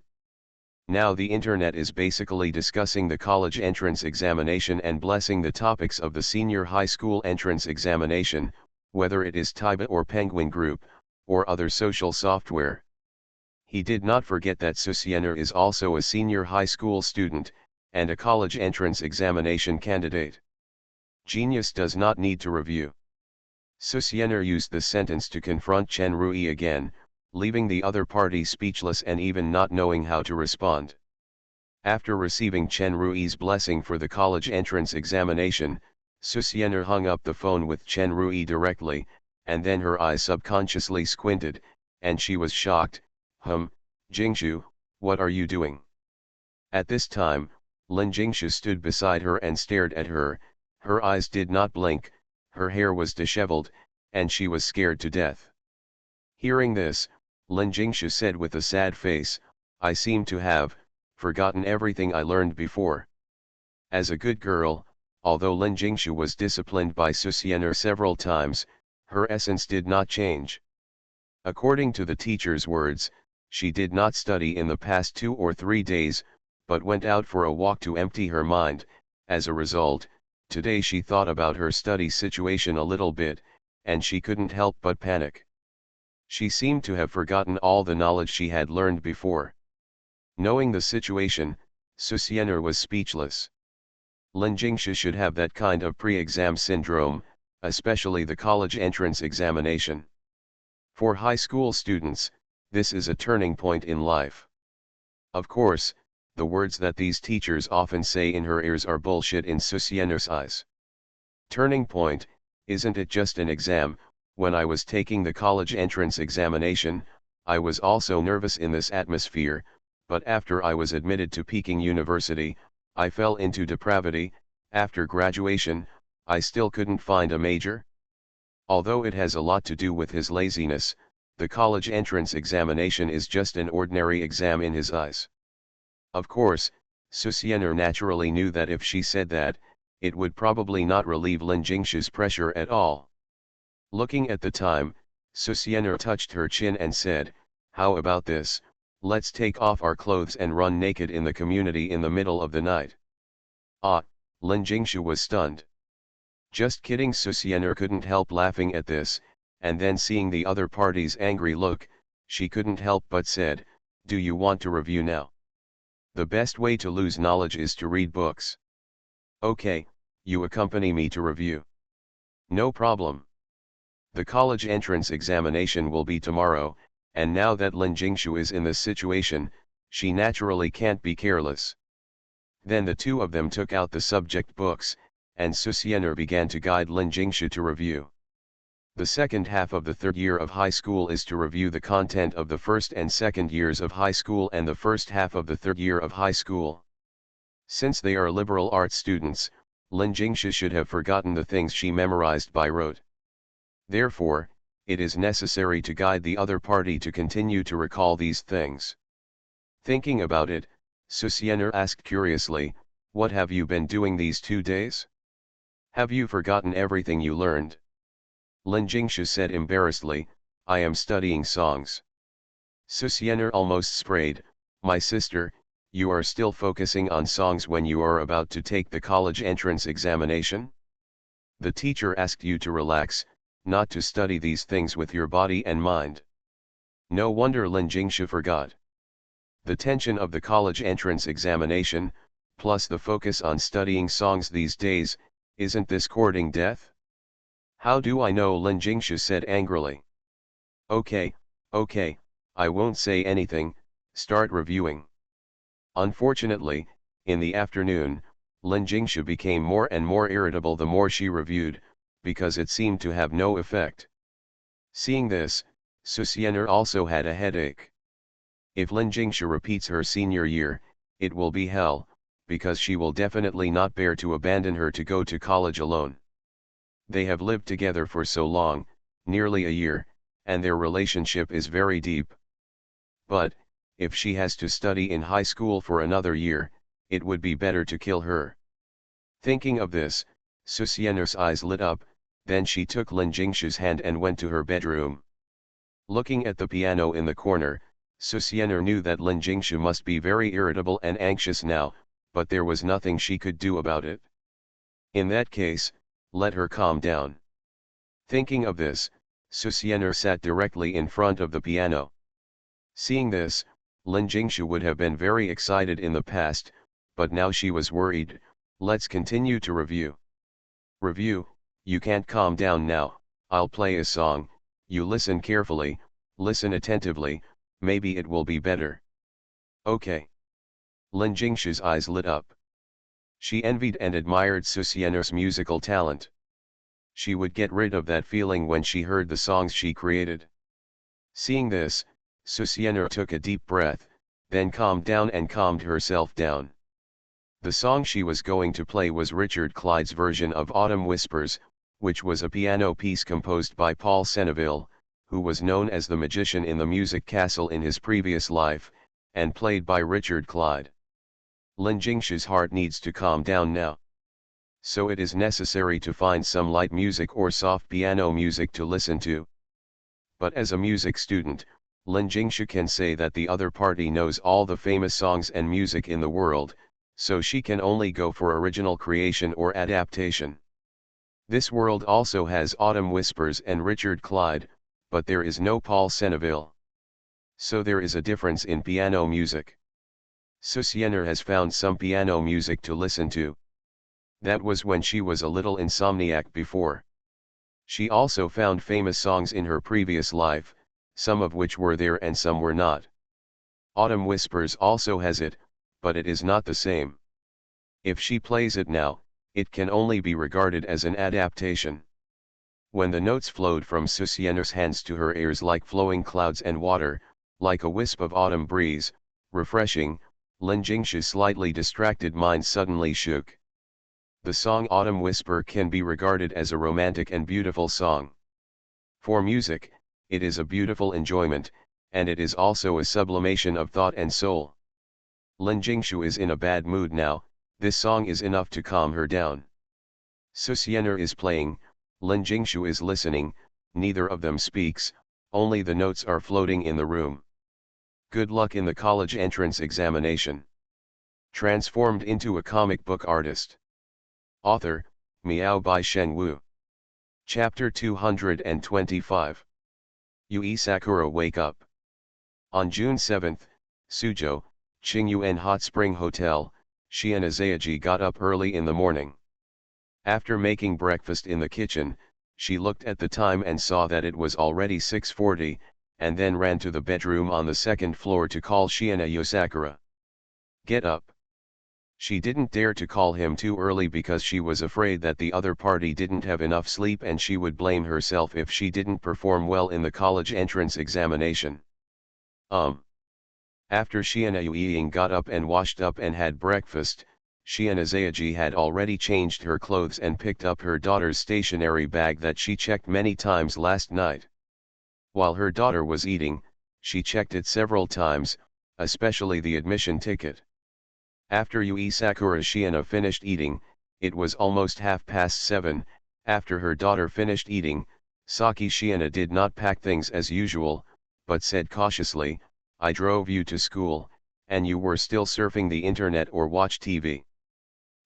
Now the internet is basically discussing the college entrance examination and blessing the topics of the senior high school entrance examination, whether it is Taiba or Penguin Group, or other social software. He did not forget that Susiener is also a senior high school student, and a college entrance examination candidate. Genius does not need to review. Susiener used the sentence to confront Chen Rui again, leaving the other party speechless and even not knowing how to respond. After receiving Chen Rui's blessing for the college entrance examination, Susiener hung up the phone with Chen Rui directly, and then her eyes subconsciously squinted, and she was shocked. Jingshu, what are you doing? At this time, Lin Jingshu stood beside her and stared at her. Her eyes did not blink, her hair was disheveled, and she was scared to death. Hearing this, Lin Jingshu said with a sad face, I seem to have forgotten everything I learned before. As a good girl, although Lin Jingshu was disciplined by Susiener several times, her essence did not change. According to the teacher's words, she did not study in the past 2 or 3 days, but went out for a walk to empty her mind. As a result, today she thought about her study situation a little bit, and she couldn't help but panic. She seemed to have forgotten all the knowledge she had learned before. Knowing the situation, Susiener was speechless. Lin Jingshu should have that kind of pre-exam syndrome, especially the college entrance examination. For high school students, this is a turning point in life. Of course, the words that these teachers often say in her ears are bullshit in Susiener's eyes. Turning point, isn't it just an exam? When I was taking the college entrance examination, I was also nervous in this atmosphere, but after I was admitted to Peking University, I fell into depravity. After graduation, I still couldn't find a major. Although it has a lot to do with his laziness, the college entrance examination is just an ordinary exam in his eyes. Of course, Susiener naturally knew that if she said that, it would probably not relieve Lin Jingshu's pressure at all. Looking at the time, Susiener touched her chin and said, how about this? Let's take off our clothes and run naked in the community in the middle of the night. Ah, Lin Jingshu was stunned. Just kidding. Susiener couldn't help laughing at this, and then seeing the other party's angry look, she couldn't help but said, do you want to review now? The best way to lose knowledge is to read books. Okay, you accompany me to review. No problem. The college entrance examination will be tomorrow, and now that Lin Jingshu is in this situation, she naturally can't be careless. Then the two of them took out the subject books, and Susiener began to guide Lin Jingshu to review. The second half of the third year of high school is to review the content of the first and second years of high school and the first half of the third year of high school. Since they are liberal arts students, Lin Jingshu should have forgotten the things she memorized by rote. Therefore, it is necessary to guide the other party to continue to recall these things. Thinking about it, Susiener asked curiously, what have you been doing these 2 days? Have you forgotten everything you learned? Lin Jingshu said embarrassedly, I am studying songs. Susiener almost sprayed, my sister, you are still focusing on songs when you are about to take the college entrance examination? The teacher asked you to relax, not to study these things with your body and mind. No wonder Lin Jingshu forgot. The tension of the college entrance examination, plus the focus on studying songs these days, isn't this courting death? How do I know? Lin Jingshu said angrily. Okay, I won't say anything, start reviewing. Unfortunately, in the afternoon, Lin Jingshu became more and more irritable the more she reviewed, because it seemed to have no effect. Seeing this, Susiener also had a headache. If Lin Jingshu repeats her senior year, it will be hell, because she will definitely not bear to abandon her to go to college alone. They have lived together for so long, nearly a year, and their relationship is very deep. But, if she has to study in high school for another year, it would be better to kill her. Thinking of this, Susiener's eyes lit up, then she took Lin Jingshu's hand and went to her bedroom. Looking at the piano in the corner, Susiener knew that Lin Jingshu must be very irritable and anxious now, but there was nothing she could do about it. In that case, let her calm down. Thinking of this, Susianer sat directly in front of the piano. Seeing this, Lin Jingshu would have been very excited in the past, but now she was worried. Let's continue to review. Review, you can't calm down now, I'll play a song, you listen carefully, listen attentively, maybe it will be better. Okay. Lin Jingshu's eyes lit up. She envied and admired Susiener's musical talent. She would get rid of that feeling when she heard the songs she created. Seeing this, Susiener took a deep breath, then calmed down and calmed herself down. The song she was going to play was Richard Clyde's version of Autumn Whispers, which was a piano piece composed by Paul Senneville, who was known as the magician in the music castle in his previous life, and played by Richard Clyde. Lin Jingshu's heart needs to calm down now. So it is necessary to find some light music or soft piano music to listen to. But as a music student, Lin Jingshu can say that the other party knows all the famous songs and music in the world, so she can only go for original creation or adaptation. This world also has Autumn Whispers and Richard Clyde, but there is no Paul Senneville. So there is a difference in piano music. Susiener has found some piano music to listen to. That was when she was a little insomniac before. She also found famous songs in her previous life, some of which were there and some were not. Autumn Whispers also has it, but it is not the same. If she plays it now, it can only be regarded as an adaptation. When the notes flowed from Susiener's hands to her ears like flowing clouds and water, like a wisp of autumn breeze, refreshing, Lin Jingshu's slightly distracted mind suddenly shook. The song Autumn Whisper can be regarded as a romantic and beautiful song. For music, it is a beautiful enjoyment, and it is also a sublimation of thought and soul. Lin Jingshu is in a bad mood now, this song is enough to calm her down. Susiener is playing, Lin Jingshu is listening, neither of them speaks, only the notes are floating in the room. Good luck in the college entrance examination. Transformed into a comic book artist. Author, Miao Bai Sheng Wu. Chapter 225. Yui Sakura Wake Up. On June 7, Suzhou, Qingyuan Hot Spring Hotel, Xian Azayaji got up early in the morning. After making breakfast in the kitchen, she looked at the time and saw that it was already 6:40, and then ran to the bedroom on the second floor to call Shiina Yosakura. Get up. She didn't dare to call him too early because she was afraid that the other party didn't have enough sleep and she would blame herself if she didn't perform well in the college entrance examination. After Shiina Yuiying got up and washed up and had breakfast, Shiina Zayaji had already changed her clothes and picked up her daughter's stationery bag that she checked many times last night. While her daughter was eating, she checked it several times, especially the admission ticket. After Yui Sakura Shiina finished eating, it was almost 7:30. After her daughter finished eating, Saki Shiina did not pack things as usual, but said cautiously, I drove you to school, and you were still surfing the internet or watch TV.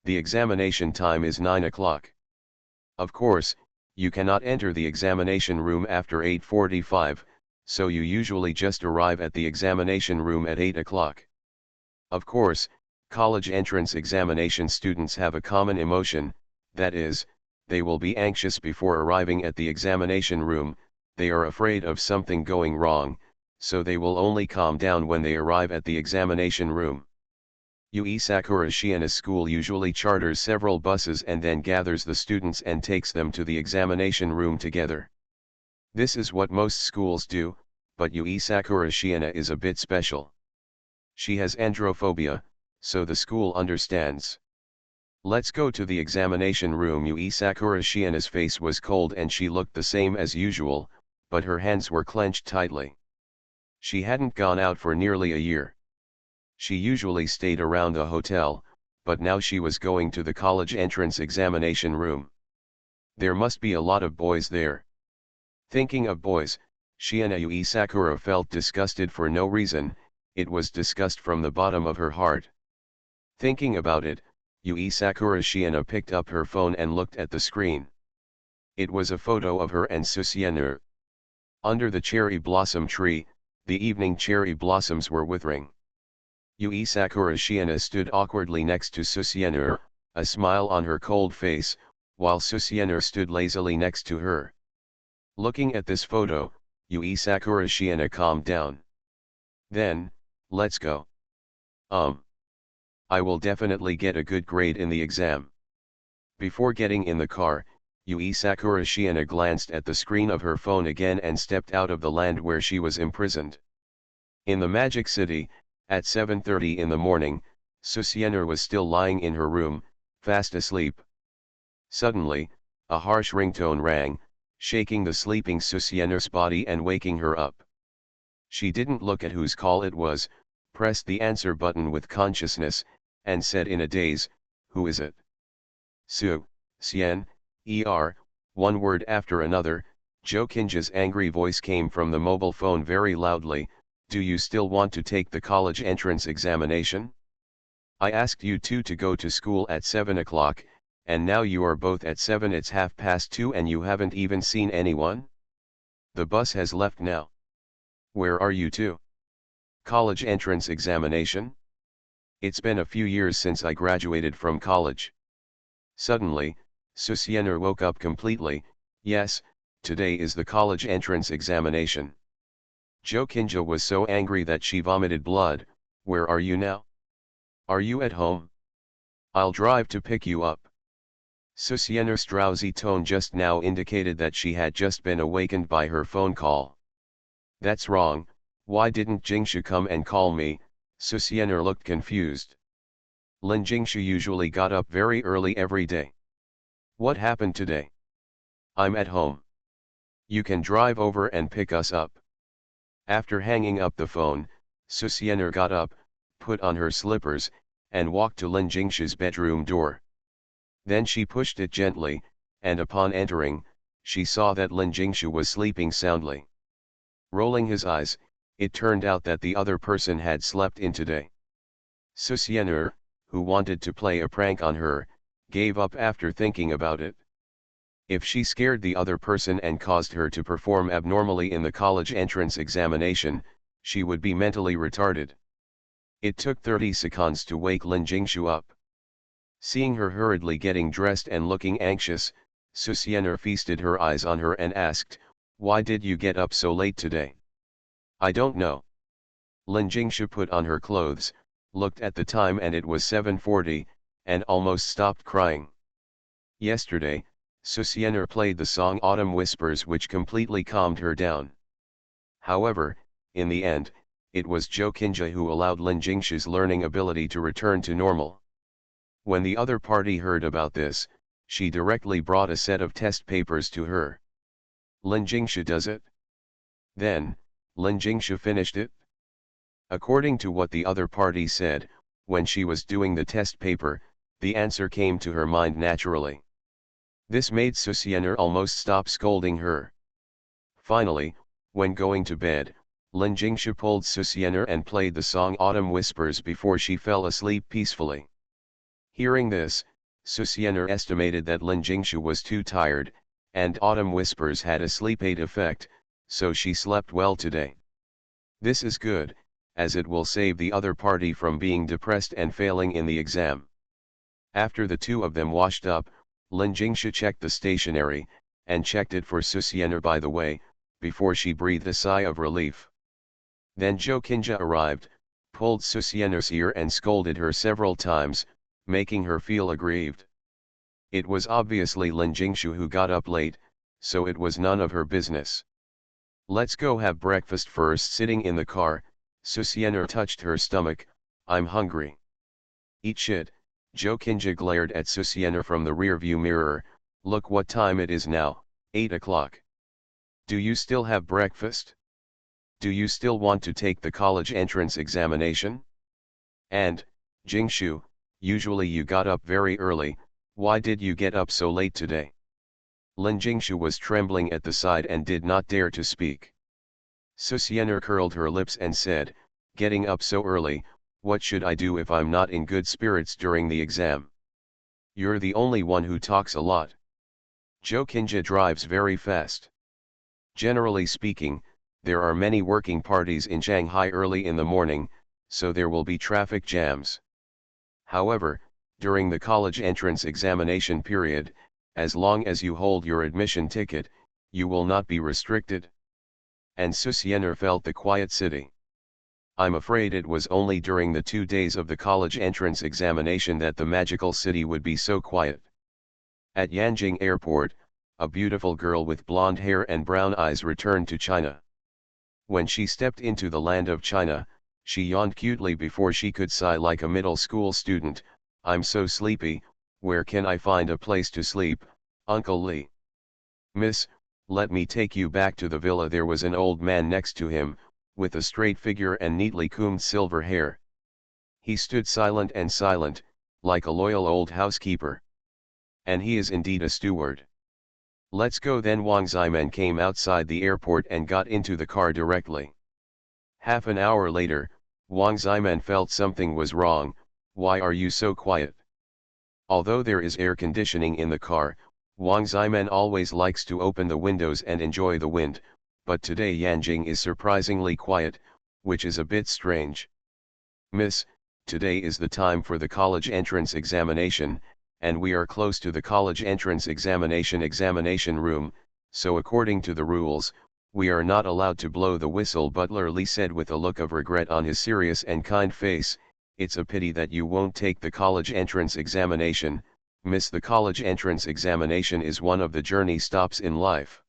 The examination time is 9 o'clock. Of course, you cannot enter the examination room after 8:45, so you usually just arrive at the examination room at 8 o'clock. Of course, college entrance examination students have a common emotion, that is, they will be anxious before arriving at the examination room, they are afraid of something going wrong, so they will only calm down when they arrive at the examination room. Yui Sakura Shiina's school usually charters several buses and then gathers the students and takes them to the examination room together. This is what most schools do, but Yui Sakura Shiina is a bit special. She has androphobia, so the school understands. Let's go to the examination room. Yui Sakura Shiina's face was cold and she looked the same as usual, but her hands were clenched tightly. She hadn't gone out for nearly a year. She usually stayed around the hotel, but now she was going to the college entrance examination room. There must be a lot of boys there. Thinking of boys, Shiina Yui Sakura felt disgusted for no reason, it was disgust from the bottom of her heart. Thinking about it, Yui Sakura Shiina picked up her phone and looked at the screen. It was a photo of her and Susianer. Under the cherry blossom tree, the evening cherry blossoms were withering. Yui Sakura Shiina stood awkwardly next to Susianer, a smile on her cold face, while Susianer stood lazily next to her. Looking at this photo, Yui Sakura Shiina calmed down. Then, let's go. I will definitely get a good grade in the exam. Before getting in the car, Yui Sakura Shiina glanced at the screen of her phone again and stepped out of the land where she was imprisoned. In the Magic City, at 7:30 in the morning, Susianer was still lying in her room, fast asleep. Suddenly, a harsh ringtone rang, shaking the sleeping Susianer's body and waking her up. She didn't look at whose call it was, pressed the answer button with consciousness, and said in a daze, "Who is it?" Sien, one word after another. Joe Kinja's angry voice came from the mobile phone very loudly. Do you still want to take the college entrance examination? I asked you two to go to school at 7 o'clock, and now you are both at 7. It's 2:30 and you haven't even seen anyone? The bus has left now. Where are you two? College entrance examination? It's been a few years since I graduated from college. Suddenly, Susianer woke up completely. Yes, today is the college entrance examination. Joe Kinja was so angry that she vomited blood. Where are you now? Are you at home? I'll drive to pick you up. Susianer's drowsy tone just now indicated that she had just been awakened by her phone call. That's wrong. Why didn't Jingshu come and call me? Susianer looked confused. Lin Jingshu usually got up very early every day. What happened today? I'm at home. You can drive over and pick us up. After hanging up the phone, Susianer got up, put on her slippers, and walked to Lin Jingshu's bedroom door. Then she pushed it gently, and upon entering, she saw that Lin Jingshu was sleeping soundly. Rolling his eyes, it turned out that the other person had slept in today. Susianer, who wanted to play a prank on her, gave up after thinking about it. If she scared the other person and caused her to perform abnormally in the college entrance examination, she would be mentally retarded. It took 30 seconds to wake Lin Jingshu up. Seeing her hurriedly getting dressed and looking anxious, Susianer feasted her eyes on her and asked, "Why did you get up so late today?" "I don't know." Lin Jingshu put on her clothes, looked at the time and it was 7:40, and almost stopped crying. Yesterday, Susianer played the song Autumn Whispers, which completely calmed her down. However, in the end, it was Joe Kinja who allowed Lin Jingshu's learning ability to return to normal. When the other party heard about this, she directly brought a set of test papers to her. "Lin Jingshu does it?" Then, Lin Jingshu finished it? According to what the other party said, when she was doing the test paper, the answer came to her mind naturally. This made Susianer almost stop scolding her. Finally, when going to bed, Lin Jingshu pulled Susianer and played the song Autumn Whispers before she fell asleep peacefully. Hearing this, Susianer estimated that Lin Jingshu was too tired, and Autumn Whispers had a sleep aid effect, so she slept well today. This is good, as it will save the other party from being depressed and failing in the exam. After the two of them washed up, Lin Jingshu checked the stationery, and checked it for Susianer by the way, before she breathed a sigh of relief. Then Joe Kinja arrived, pulled Susianer's ear and scolded her several times, making her feel aggrieved. It was obviously Lin Jingshu who got up late, so it was none of her business. "Let's go have breakfast first." Sitting in the car, Susianer touched her stomach. "I'm hungry." "Eat shit." Joe Kinja glared at Susianer from the rearview mirror. "Look what time it is now, 8 o'clock. Do you still have breakfast? Do you still want to take the college entrance examination? And, Jingshu, usually you got up very early, why did you get up so late today?" Lin Jingshu was trembling at the side and did not dare to speak. Susianer curled her lips and said, "Getting up so early, what should I do if I'm not in good spirits during the exam? You're the only one who talks a lot." Joe Kinja drives very fast. Generally speaking, there are many working parties in Shanghai early in the morning, so there will be traffic jams. However, during the college entrance examination period, as long as you hold your admission ticket, you will not be restricted. And Susiener felt the quiet city. I'm afraid it was only during the 2 days of the college entrance examination that the magical city would be so quiet. At Yanjing Airport, a beautiful girl with blonde hair and brown eyes returned to China. When she stepped into the land of China, she yawned cutely before she could sigh like a middle school student. I'm so sleepy, where can I find a place to sleep, Uncle Lee? Miss, let me take you back to the villa. There was an old man next to him, with a straight figure and neatly combed silver hair. He stood silent, like a loyal old housekeeper. And he is indeed a steward. Let's go then. Wang Ximen came outside the airport and got into the car directly. Half an hour later, Wang Ximen felt something was wrong. Why are you so quiet? Although there is air conditioning in the car, Wang Ximen always likes to open the windows and enjoy the wind, but today Yanjing is surprisingly quiet, which is a bit strange. Miss, today is the time for the college entrance examination, and we are close to the college entrance examination room, so according to the rules, we are not allowed to blow the whistle. Butler Lee said with a look of regret on his serious and kind face. It's a pity that you won't take the college entrance examination, miss. The college entrance examination is one of the journey stops in life.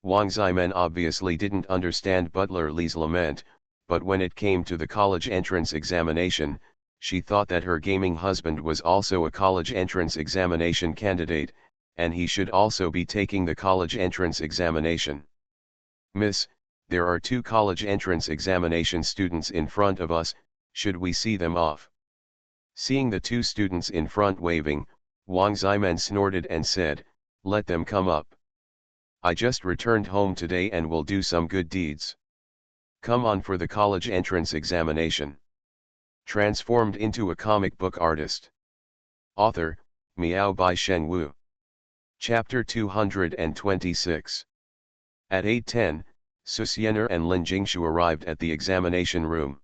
Wang Ximen obviously didn't understand Butler Lee's lament, but when it came to the college entrance examination, she thought that her gaming husband was also a college entrance examination candidate, and he should also be taking the college entrance examination. Miss, there are 2 college entrance examination students in front of us, should we see them off? Seeing the 2 students in front waving, Wang Ximen snorted and said, let them come up. I just returned home today and will do some good deeds. Come on for the college entrance examination. Transformed into a comic book artist. Author, Miao by Shen Wu. Chapter 226. At 8:10, Susiener and Lin Jingshu arrived at the examination room.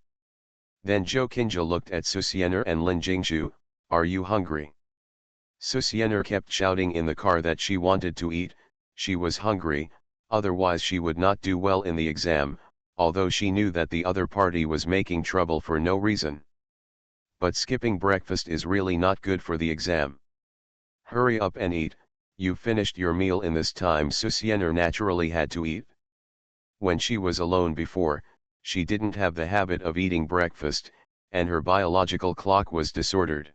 Then Zhou Qinja looked at Susiener and Lin Jingshu, are you hungry? Susiener kept shouting in the car that she wanted to eat, she was hungry, otherwise she would not do well in the exam, although she knew that the other party was making trouble for no reason. But skipping breakfast is really not good for the exam. Hurry up and eat, you've finished your meal in this time. Susiener naturally had to eat. When she was alone before, she didn't have the habit of eating breakfast, and her biological clock was disordered.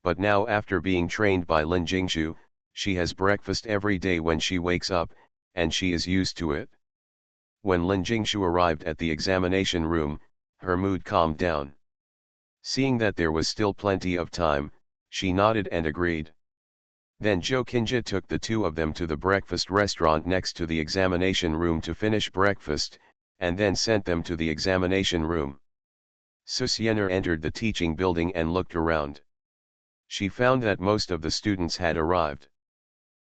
But now, after being trained by Lin Jingshu, she has breakfast every day when she wakes up, and she is used to it. When Lin Jingshu arrived at the examination room, her mood calmed down. Seeing that there was still plenty of time, she nodded and agreed. Then Zhou Qinja took the 2 of them to the breakfast restaurant next to the examination room to finish breakfast, and then sent them to the examination room. Susiener entered the teaching building and looked around. She found that most of the students had arrived.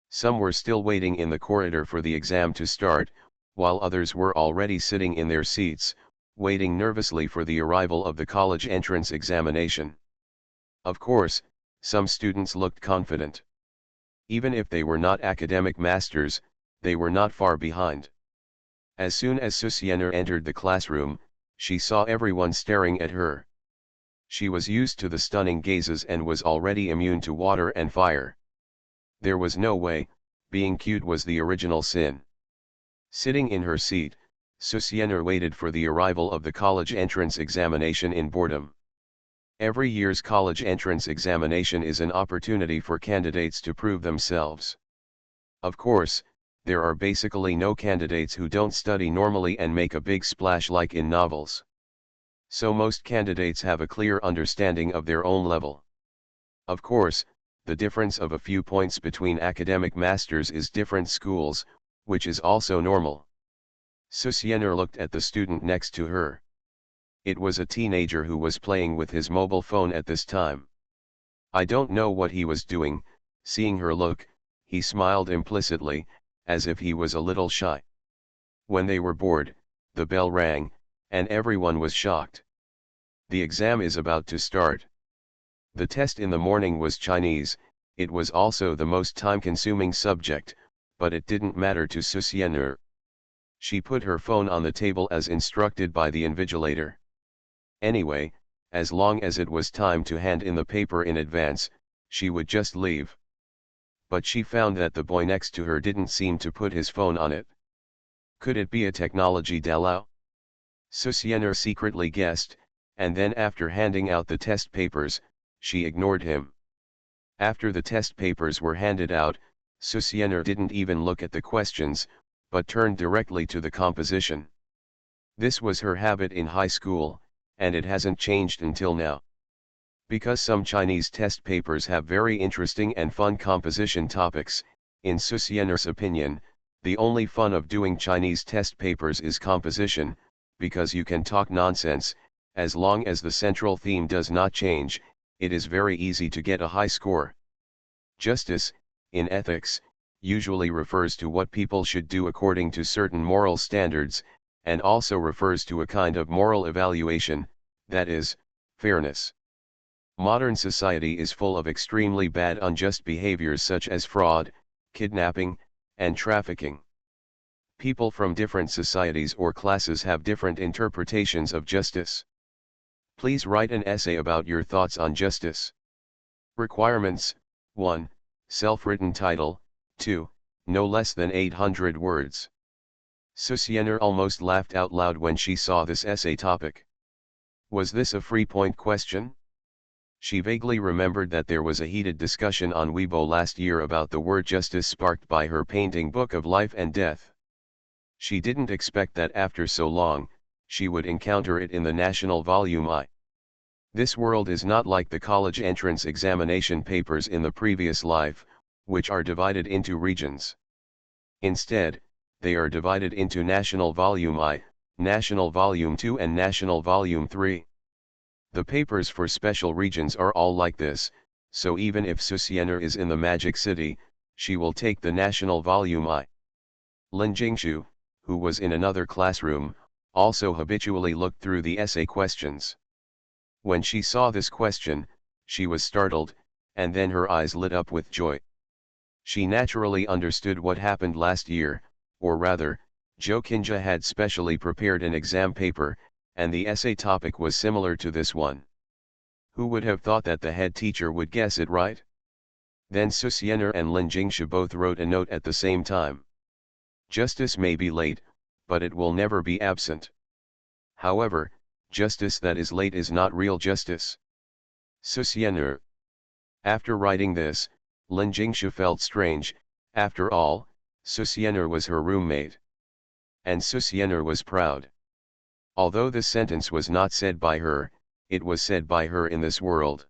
Some were still waiting in the corridor for the exam to start, while others were already sitting in their seats, waiting nervously for the arrival of the college entrance examination. Of course, some students looked confident. Even if they were not academic masters, they were not far behind. As soon as Susiener entered the classroom, she saw everyone staring at her. She was used to the stunning gazes and was already immune to water and fire. There was no way, being cute was the original sin. Sitting in her seat, Susiener waited for the arrival of the college entrance examination in boredom. Every year's college entrance examination is an opportunity for candidates to prove themselves. Of course, there are basically no candidates who don't study normally and make a big splash like in novels. So most candidates have a clear understanding of their own level. Of course, the difference of a few points between academic masters is different schools, which is also normal. Susiener looked at the student next to her. It was a teenager who was playing with his mobile phone at this time. I don't know what he was doing. Seeing her look, he smiled implicitly, as if he was a little shy. When they were bored, the bell rang, and everyone was shocked. The exam is about to start. The test in the morning was Chinese. It was also the most time-consuming subject, but it didn't matter to Susienner. She put her phone on the table as instructed by the invigilator. Anyway, as long as it was time to hand in the paper in advance, she would just leave. But she found that the boy next to her didn't seem to put his phone on it. Could it be a technology Dalao? Susienner secretly guessed, and then after handing out the test papers, she ignored him. After the test papers were handed out, Susienner didn't even look at the questions, but turned directly to the composition. This was her habit in high school, and it hasn't changed until now. Because some Chinese test papers have very interesting and fun composition topics, in Susienner's opinion, the only fun of doing Chinese test papers is composition, because you can talk nonsense. As long as the central theme does not change, it is very easy to get a high score. Justice, in ethics, usually refers to what people should do according to certain moral standards, and also refers to a kind of moral evaluation, that is, fairness. Modern society is full of extremely bad unjust behaviors such as fraud, kidnapping, and trafficking. People from different societies or classes have different interpretations of justice. Please write an essay about your thoughts on justice. Requirements: 1. Self-written title, 2. No less than 800 words. Susienner almost laughed out loud when she saw this essay topic. Was this a free-point question? She vaguely remembered that there was a heated discussion on Weibo last year about the word justice sparked by her painting Book of Life and Death. She didn't expect that after so long, she would encounter it in the National Volume I. This world is not like the college entrance examination papers in the previous life, which are divided into regions. Instead, they are divided into National Volume I, National Volume II and National Volume III. The papers for special regions are all like this, so even if Susienner is in the Magic City, she will take the National Volume I. Lin Jingshu, who was in another classroom, also habitually looked through the essay questions. When she saw this question, she was startled, and then her eyes lit up with joy. She naturally understood what happened last year, or rather, Jo Kinja had specially prepared an exam paper, and the essay topic was similar to this one. Who would have thought that the head teacher would guess it right? Then Susienner and Lin Jingshu both wrote a note at the same time. Justice may be late, but it will never be absent. However, justice that is late is not real justice. Susienner. After writing this, Lin Jingshu felt strange. After all, Susienner was her roommate. And Susienner was proud. Although this sentence was not said by her, it was said by her in this world.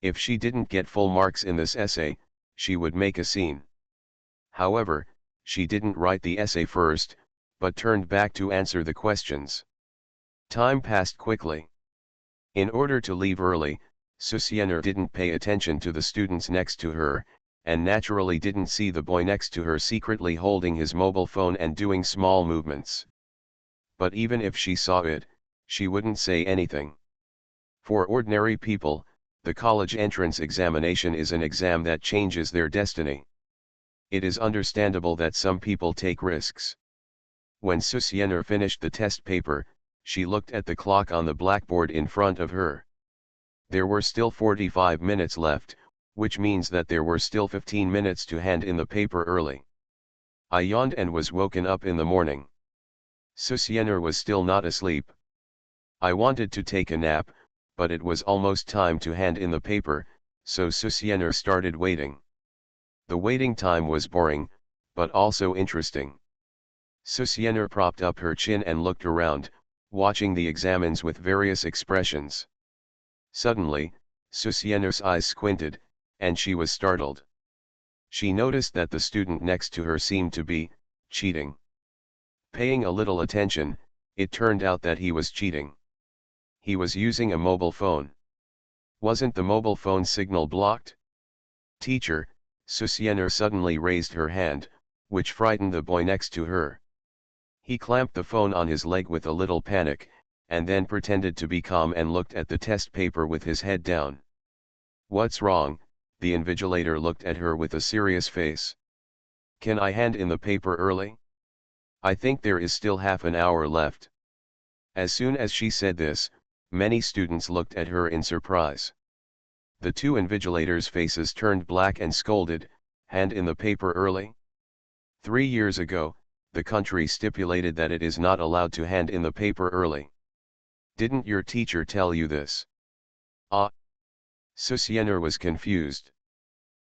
If she didn't get full marks in this essay, she would make a scene. However, she didn't write the essay first, but turned back to answer the questions. Time passed quickly. In order to leave early, Susienner didn't pay attention to the students next to her, and naturally didn't see the boy next to her secretly holding his mobile phone and doing small movements. But even if she saw it, she wouldn't say anything. For ordinary people, the college entrance examination is an exam that changes their destiny. It is understandable that some people take risks. When Susienner finished the test paper, she looked at the clock on the blackboard in front of her. There were still 45 minutes left, which means that there were still 15 minutes to hand in the paper early. I yawned and was woken up in the morning. Susienner was still not asleep. I wanted to take a nap, but it was almost time to hand in the paper, so Susienner started waiting. The waiting time was boring, but also interesting. Susienner propped up her chin and looked around, watching the examines with various expressions. Suddenly, Susienner's eyes squinted, and she was startled. She noticed that the student next to her seemed to be cheating. Paying a little attention, it turned out that he was cheating. He was using a mobile phone. Wasn't the mobile phone signal blocked? Teacher, Susienner suddenly raised her hand, which frightened the boy next to her. He clamped the phone on his leg with a little panic, and then pretended to be calm and looked at the test paper with his head down. "What's wrong?" The invigilator looked at her with a serious face. "Can I hand in the paper early? I think there is still half an hour left." As soon as she said this, many students looked at her in surprise. The two invigilators' faces turned black and scolded, "Hand in the paper early? 3 years ago, the country stipulated that it is not allowed to hand in the paper early. Didn't your teacher tell you this?" Ah! Susienner was confused.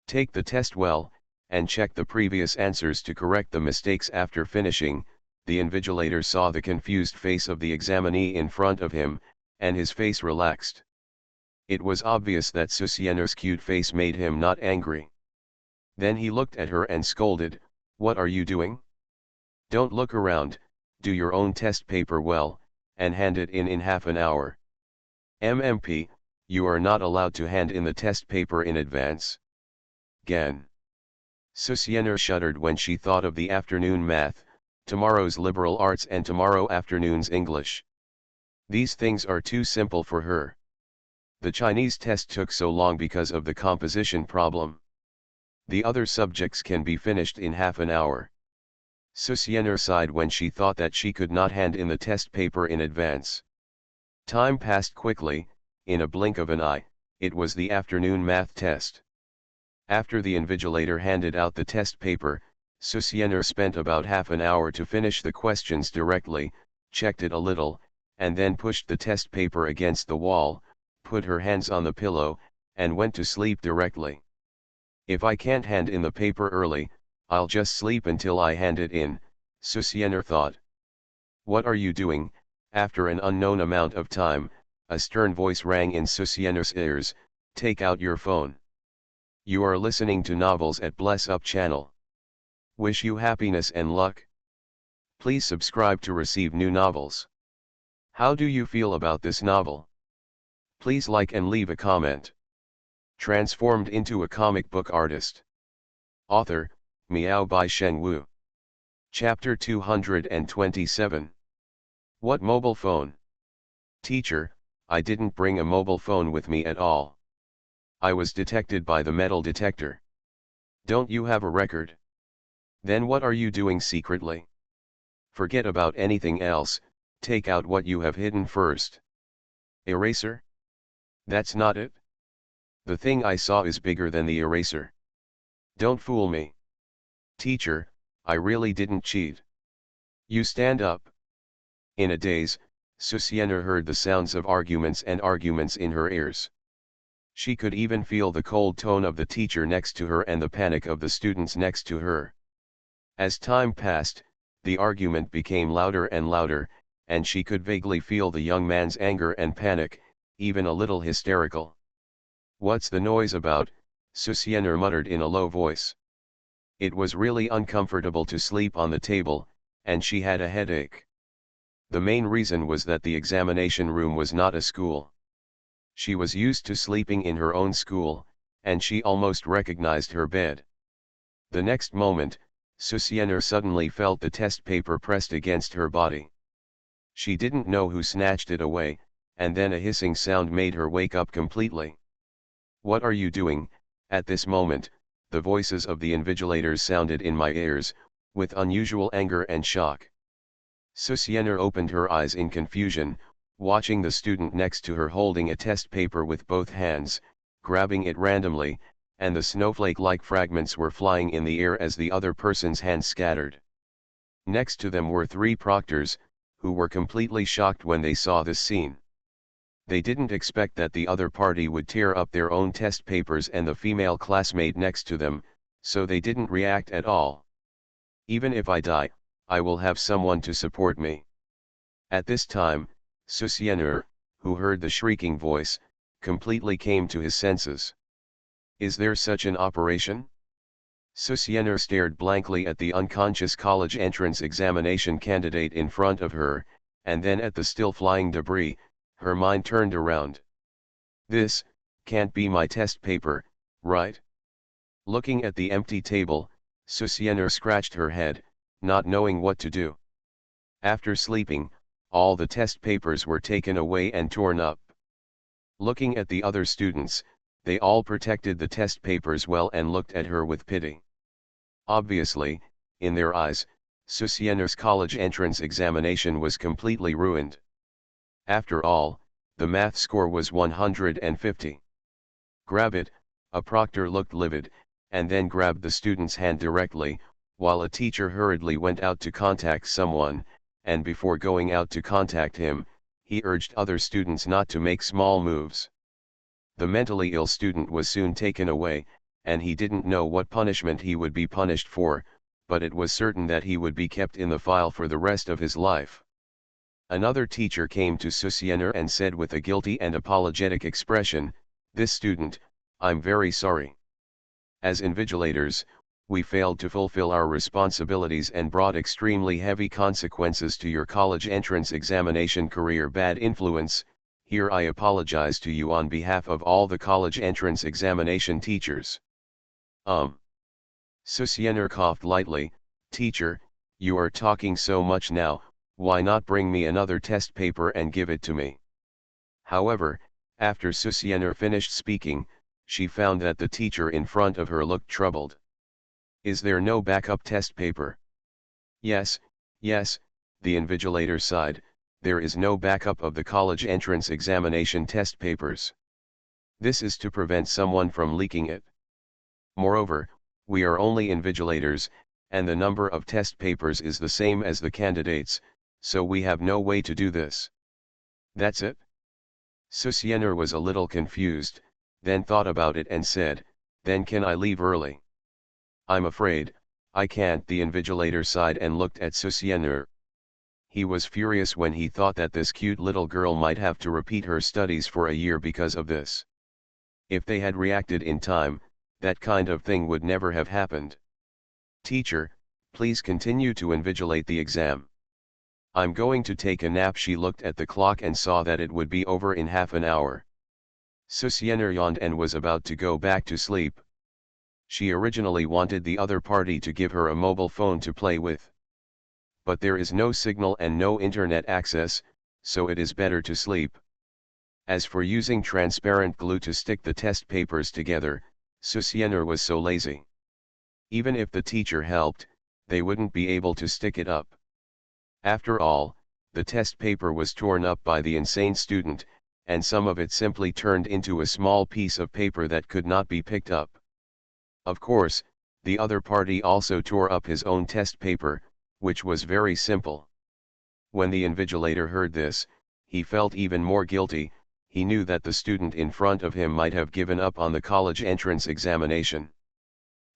"Take the test well, and check the previous answers to correct the mistakes." After finishing, the invigilator saw the confused face of the examinee in front of him, and his face relaxed. It was obvious that Susienner's cute face made him not angry. Then he looked at her and scolded, "What are you doing? Don't look around, do your own test paper well, and hand it in half an hour. MMP, you are not allowed to hand in the test paper in advance." Gan. Susienner shuddered when she thought of the afternoon math, tomorrow's liberal arts and tomorrow afternoon's English. These things are too simple for her. The Chinese test took so long because of the composition problem. The other subjects can be finished in half an hour. Susienner sighed when she thought that she could not hand in the test paper in advance. Time passed quickly. In a blink of an eye, it was the afternoon math test. After the invigilator handed out the test paper, Susienner spent about half an hour to finish the questions directly, checked it a little, and then pushed the test paper against the wall, put her hands on the pillow, and went to sleep directly. "If I can't hand in the paper early, I'll just sleep until I hand it in," Susienner thought. "What are you doing?" After an unknown amount of time, a stern voice rang in Susienner's ears, "Take out your phone. You are listening to novels at Bless Up channel. Wish you happiness and luck. Please subscribe to receive new novels. How do you feel about this novel? Please like and leave a comment." Transformed into a comic book artist. Author, Miao by Sheng Wu. Chapter 227. What mobile phone? Teacher, I didn't bring a mobile phone with me at all. I was detected by the metal detector. Don't you have a record? Then what are you doing secretly? Forget about anything else, take out what you have hidden first. Eraser? That's not it. The thing I saw is bigger than the eraser. Don't fool me. Teacher, I really didn't cheat. You stand up. In a daze, Susienner heard the sounds of arguments in her ears. She could even feel the cold tone of the teacher next to her and the panic of the students next to her. As time passed, the argument became louder and louder, and she could vaguely feel the young man's anger and panic, even a little hysterical. "What's the noise about?" Susienner muttered in a low voice. It was really uncomfortable to sleep on the table, and she had a headache. The main reason was that the examination room was not a school. She was used to sleeping in her own school, and she almost recognized her bed. The next moment, Susienner suddenly felt the test paper pressed against her body. She didn't know who snatched it away, and then a hissing sound made her wake up completely. "What are you doing?" At this moment, the voices of the invigilators sounded in my ears, with unusual anger and shock. Susienner opened her eyes in confusion, watching the student next to her holding a test paper with both hands, grabbing it randomly, and the snowflake-like fragments were flying in the air as the other person's hands scattered. Next to them were three proctors, who were completely shocked when they saw this scene. They didn't expect that the other party would tear up their own test papers and the female classmate next to them, so they didn't react at all. "Even if I die, I will have someone to support me." At this time, Susienner, who heard the shrieking voice, completely came to his senses. "Is there such an operation?" Susienner stared blankly at the unconscious college entrance examination candidate in front of her, and then at the still flying debris. Her mind turned around. "This can't be my test paper, right? Looking at the empty table, Susianer scratched her head, not knowing what to do. After sleeping, all the test papers were taken away and torn up. Looking at the other students, they all protected the test papers well and looked at her with pity. Obviously, in their eyes, Susianer's college entrance examination was completely ruined. After all, the math score was 150. Grab it, a proctor looked livid, and then grabbed the student's hand directly, while a teacher hurriedly went out to contact someone, and before going out to contact him, he urged other students not to make small moves. The mentally ill student was soon taken away, and he didn't know what punishment he would be punished for, but it was certain that he would be kept in the file for the rest of his life. Another teacher came to Susianer and said with a guilty and apologetic expression, "This student, I'm very sorry. As invigilators, we failed to fulfill our responsibilities and brought extremely heavy consequences to your college entrance examination career. Bad influence. Here I apologize to you on behalf of all the college entrance examination teachers." Susianer coughed lightly. "Teacher, you are talking so much now, why not bring me another test paper and give it to me?" However, after Susianer finished speaking, she found that the teacher in front of her looked troubled. "Is there no backup test paper?" Yes, the invigilator sighed, "there is no backup of the college entrance examination test papers. This is to prevent someone from leaking it. Moreover, we are only invigilators, and the number of test papers is the same as the candidates, so we have no way to do this." "That's it?" Susianer was a little confused, then thought about it and said, "Then can I leave early?" "I'm afraid, I can't." The invigilator sighed and looked at Susianer. He was furious when he thought that this cute little girl might have to repeat her studies for a year because of this. If they had reacted in time, that kind of thing would never have happened. "Teacher, please continue to invigilate the exam. I'm going to take a nap." She looked at the clock and saw that it would be over in half an hour. Susianer yawned and was about to go back to sleep. She originally wanted the other party to give her a mobile phone to play with. But there is no signal and no internet access, so it is better to sleep. As for using transparent glue to stick the test papers together, Susianer was so lazy. Even if the teacher helped, they wouldn't be able to stick it up. After all, the test paper was torn up by the insane student, and some of it simply turned into a small piece of paper that could not be picked up. Of course, the other party also tore up his own test paper, which was very simple. When the invigilator heard this, he felt even more guilty. He knew that the student in front of him might have given up on the college entrance examination.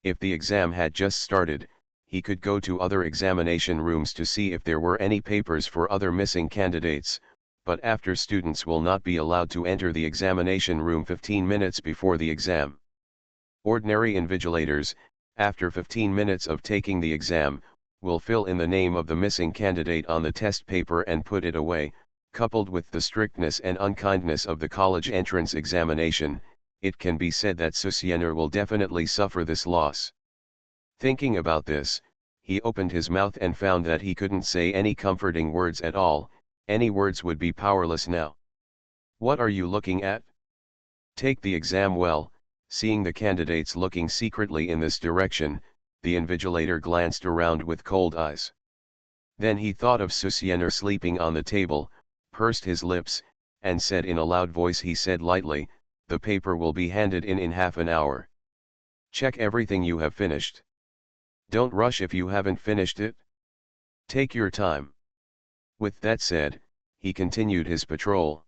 If the exam had just started, he could go to other examination rooms to see if there were any papers for other missing candidates, but after students will not be allowed to enter the examination room 15 minutes before the exam. Ordinary invigilators, after 15 minutes of taking the exam, will fill in the name of the missing candidate on the test paper and put it away. Coupled with the strictness and unkindness of the college entrance examination, it can be said that Susianer will definitely suffer this loss. Thinking about this, he opened his mouth and found that he couldn't say any comforting words at all. Any words would be powerless now. "What are you looking at? Take the exam well." Seeing the candidates looking secretly in this direction, the invigilator glanced around with cold eyes. Then he thought of Susianer sleeping on the table, pursed his lips, and said in a loud voice, he said lightly, "The paper will be handed in half an hour. Check everything you have finished. Don't rush if you haven't finished it. Take your time." With that said, he continued his patrol.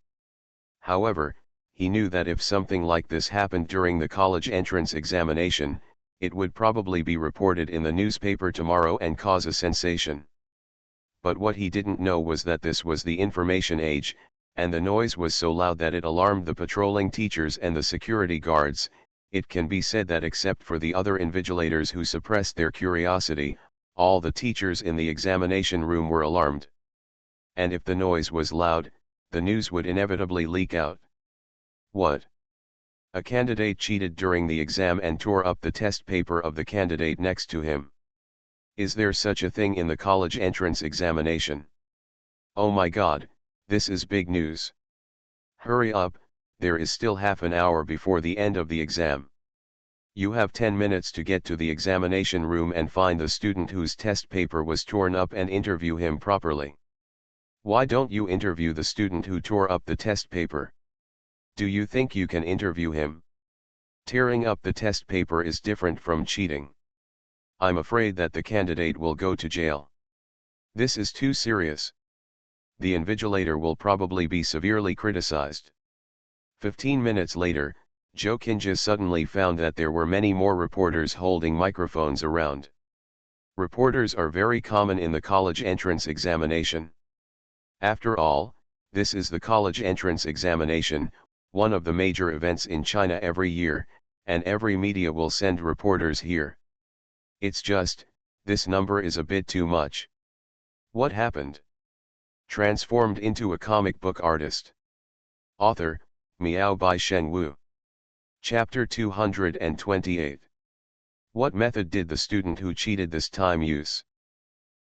However, he knew that if something like this happened during the college entrance examination, it would probably be reported in the newspaper tomorrow and cause a sensation. But what he didn't know was that this was the information age, and the noise was so loud that it alarmed the patrolling teachers and the security guards. It can be said that except for the other invigilators who suppressed their curiosity, all the teachers in the examination room were alarmed. And if the noise was loud, the news would inevitably leak out. What? A candidate cheated during the exam and tore up the test paper of the candidate next to him. Is there such a thing in the college entrance examination? Oh my God, this is big news. Hurry up, there is still half an hour before the end of the exam. You have 10 minutes to get to the examination room and find the student whose test paper was torn up and interview him properly. Why don't you interview the student who tore up the test paper? Do you think you can interview him? Tearing up the test paper is different from cheating. I'm afraid that the candidate will go to jail. This is too serious. The invigilator will probably be severely criticized. 15 minutes later, Joe Kinja suddenly found that there were many more reporters holding microphones around. Reporters are very common in the college entrance examination. After all, this is the college entrance examination, one of the major events in China every year, and every media will send reporters here. It's just, this number is a bit too much. What happened? Transformed into a comic book artist. Author, Miao by Sheng Wu. Chapter 228. What method did the student who cheated this time use?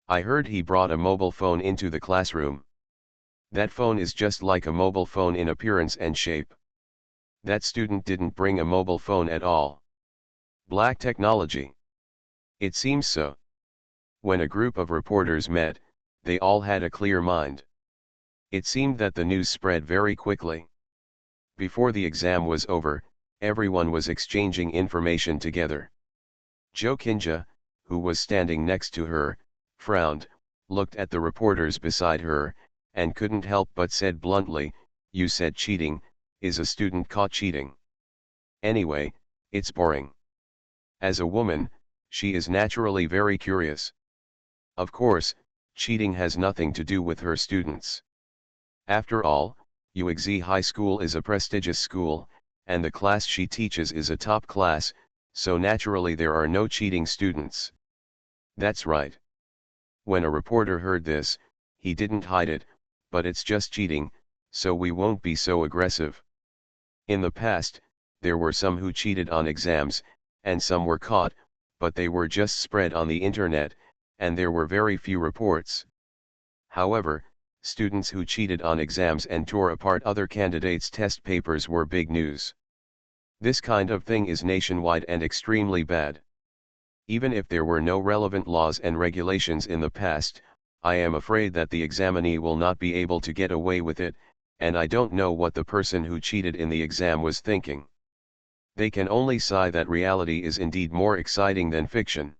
I heard he brought a mobile phone into the classroom. That phone is just like a mobile phone in appearance and shape. That student didn't bring a mobile phone at all. Black technology. It seems so. When a group of reporters met, they all had a clear mind. It seemed that the news spread very quickly. Before the exam was over, everyone was exchanging information together. Joe Kinja, who was standing next to her, frowned, looked at the reporters beside her, and couldn't help but said bluntly, "You said cheating, is a student caught cheating? Anyway, it's boring." As a woman, she is naturally very curious. Of course, cheating has nothing to do with her students. After all, UXZ High School is a prestigious school, and the class she teaches is a top class, so naturally there are no cheating students. That's right. When a reporter heard this, he didn't hide it, but it's just cheating, so we won't be so aggressive. In the past, there were some who cheated on exams, and some were caught, but they were just spread on the internet, and there were very few reports. However, students who cheated on exams and tore apart other candidates' test papers were big news. This kind of thing is nationwide and extremely bad. Even if there were no relevant laws and regulations in the past, I am afraid that the examinee will not be able to get away with it, and I don't know what the person who cheated in the exam was thinking. They can only sigh that reality is indeed more exciting than fiction.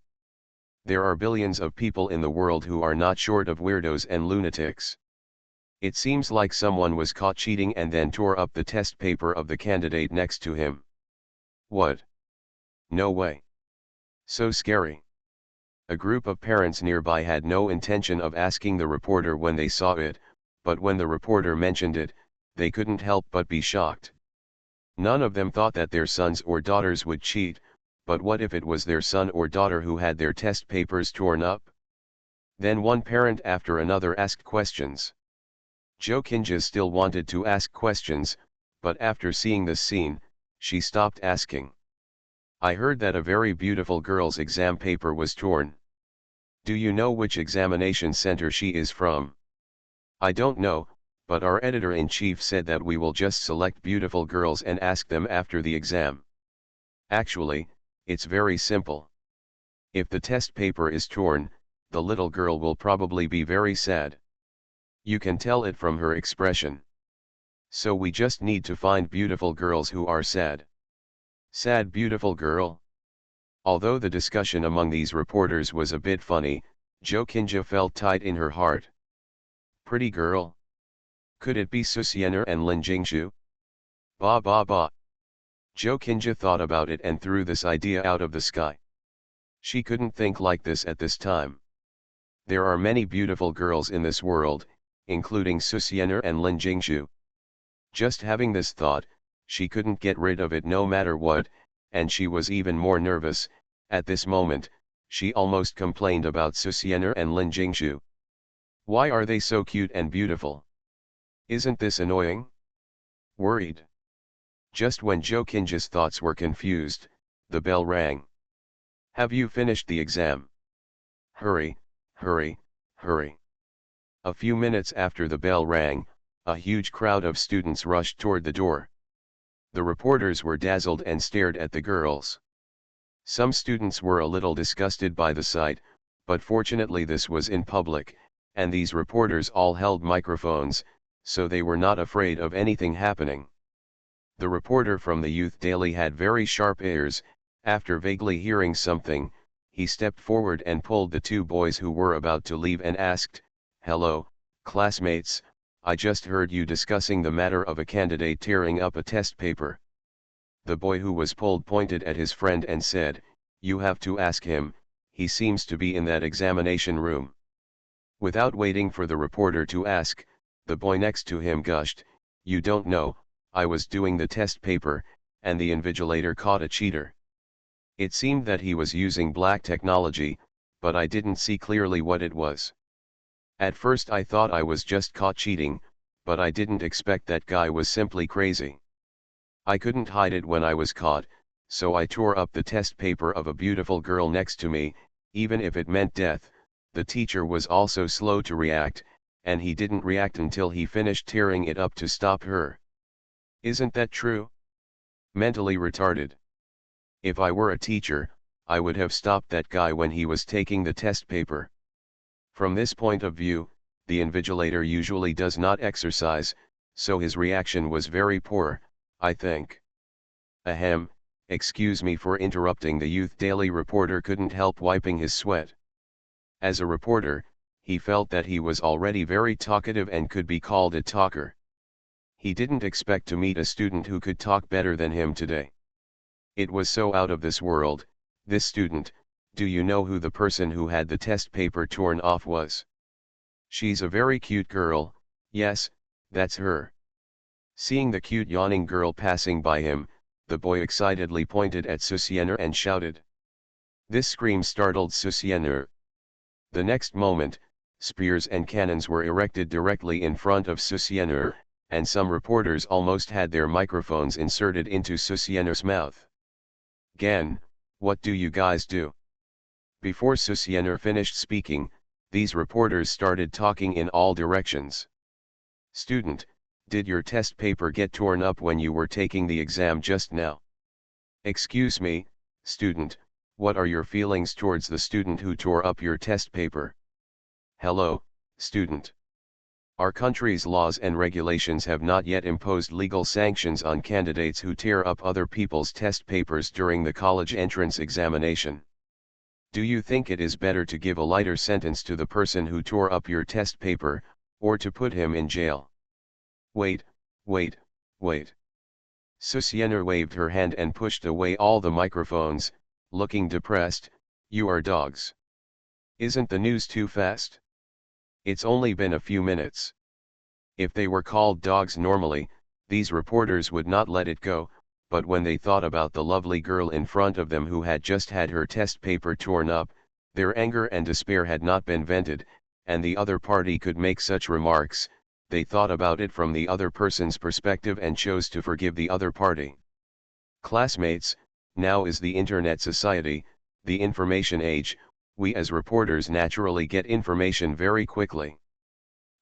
There are billions of people in the world who are not short of weirdos and lunatics. It seems like someone was caught cheating and then tore up the test paper of the candidate next to him. What? No way. So scary. A group of parents nearby had no intention of asking the reporter when they saw it, but when the reporter mentioned it, they couldn't help but be shocked. None of them thought that their sons or daughters would cheat, but what if it was their son or daughter who had their test papers torn up? Then one parent after another asked questions. Joe Kinja still wanted to ask questions, but after seeing this scene, she stopped asking. I heard that a very beautiful girl's exam paper was torn. Do you know which examination center she is from? I don't know, but our editor-in-chief said that we will just select beautiful girls and ask them after the exam. Actually, it's very simple. If the test paper is torn, the little girl will probably be very sad. You can tell it from her expression. So we just need to find beautiful girls who are sad. Sad beautiful girl? Although the discussion among these reporters was a bit funny, Joe Kinja felt tight in her heart. Pretty girl? Could it be Susiener and Lin Jingshu? Ba ba ba. Joe Kinja thought about it and threw this idea out of the sky. She couldn't think like this at this time. There are many beautiful girls in this world, including Susiener and Lin Jingshu. Just having this thought, she couldn't get rid of it no matter what, and she was even more nervous. At this moment, she almost complained about Susiener and Lin Jingshu. Why are they so cute and beautiful? Isn't this annoying? Worried. Just when Jokinja's thoughts were confused, the bell rang. Have you finished the exam? Hurry, hurry, hurry. A few minutes after the bell rang, a huge crowd of students rushed toward the door. The reporters were dazzled and stared at the girls. Some students were a little disgusted by the sight, but fortunately this was in public, and these reporters all held microphones, so they were not afraid of anything happening. The reporter from the Youth Daily had very sharp ears. After vaguely hearing something, he stepped forward and pulled the two boys who were about to leave and asked, "Hello, classmates, I just heard you discussing the matter of a candidate tearing up a test paper." The boy who was pulled pointed at his friend and said, "You have to ask him, he seems to be in that examination room." Without waiting for the reporter to ask, the boy next to him gushed, "You don't know, I was doing the test paper, and the invigilator caught a cheater. It seemed that he was using black technology, but I didn't see clearly what it was. At first I thought I was just caught cheating, but I didn't expect that guy was simply crazy. I couldn't hide it when I was caught, so I tore up the test paper of a beautiful girl next to me, even if it meant death." The teacher was also slow to react, and he didn't react until he finished tearing it up to stop her. Isn't that true? Mentally retarded. If I were a teacher, I would have stopped that guy when he was taking the test paper. From this point of view, the invigilator usually does not exercise, so his reaction was very poor, I think. Ahem, excuse me for interrupting. The Youth Daily reporter couldn't help wiping his sweat. As a reporter, he felt that he was already very talkative and could be called a talker. He didn't expect to meet a student who could talk better than him today. It was so out of this world. This student, do you know who the person who had the test paper torn off was? She's a very cute girl, yes, that's her. Seeing the cute yawning girl passing by him, the boy excitedly pointed at Susienner and shouted. This scream startled Susienner. The next moment, spears and cannons were erected directly in front of Susienner, and some reporters almost had their microphones inserted into Susienner's mouth. "Gan, what do you guys do?" Before Susienner finished speaking, these reporters started talking in all directions. "Student, did your test paper get torn up when you were taking the exam just now?" "Excuse me, student, what are your feelings towards the student who tore up your test paper?" "Hello, student. Our country's laws and regulations have not yet imposed legal sanctions on candidates who tear up other people's test papers during the college entrance examination. Do you think it is better to give a lighter sentence to the person who tore up your test paper, or to put him in jail?" "Wait, wait, wait." Susienner waved her hand and pushed away all the microphones, looking depressed. "You are dogs. Isn't the news too fast? It's only been a few minutes." If they were called dogs normally, these reporters would not let it go, but when they thought about the lovely girl in front of them who had just had her test paper torn up, their anger and despair had not been vented, and the other party could make such remarks. They thought about it from the other person's perspective and chose to forgive the other party. Classmates, now is the internet society, the information age. We as reporters naturally get information very quickly.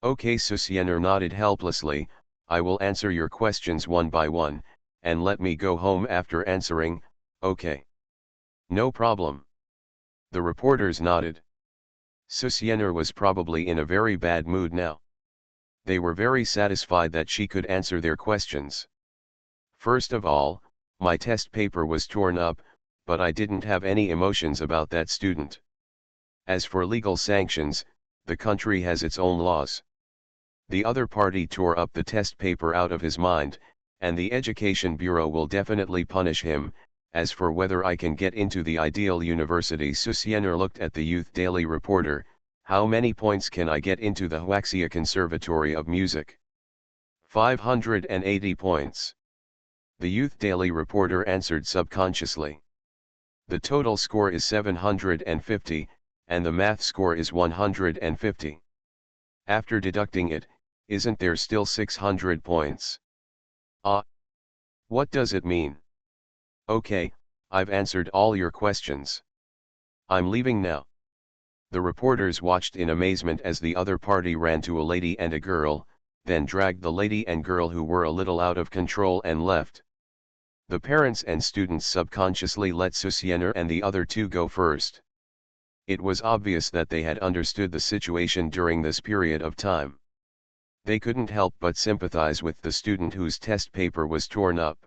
Okay, Susienner nodded helplessly. "I will answer your questions one by one, and let me go home after answering, okay?" "No problem." The reporters nodded. Susienner was probably in a very bad mood now. They were very satisfied that she could answer their questions. "First of all, my test paper was torn up, but I didn't have any emotions about that student. As for legal sanctions, the country has its own laws. The other party tore up the test paper out of his mind, and the Education Bureau will definitely punish him. As for whether I can get into the ideal university," Susienner looked at the Youth Daily reporter. "How many points can I get into the Huaxia Conservatory of Music?" 580 points. The Youth Daily reporter answered subconsciously. "The total score is 750, and the math score is 150. After deducting it, isn't there still 600 points?" "Ah, What does it mean? Okay, I've answered all your questions. I'm leaving now. The reporters watched in amazement as the other party ran to a lady and a girl, then dragged the lady and girl who were a little out of control and left. The parents and students subconsciously let Susiener and the other two go first. It was obvious that they had understood the situation during this period of time. They couldn't help but sympathize with the student whose test paper was torn up.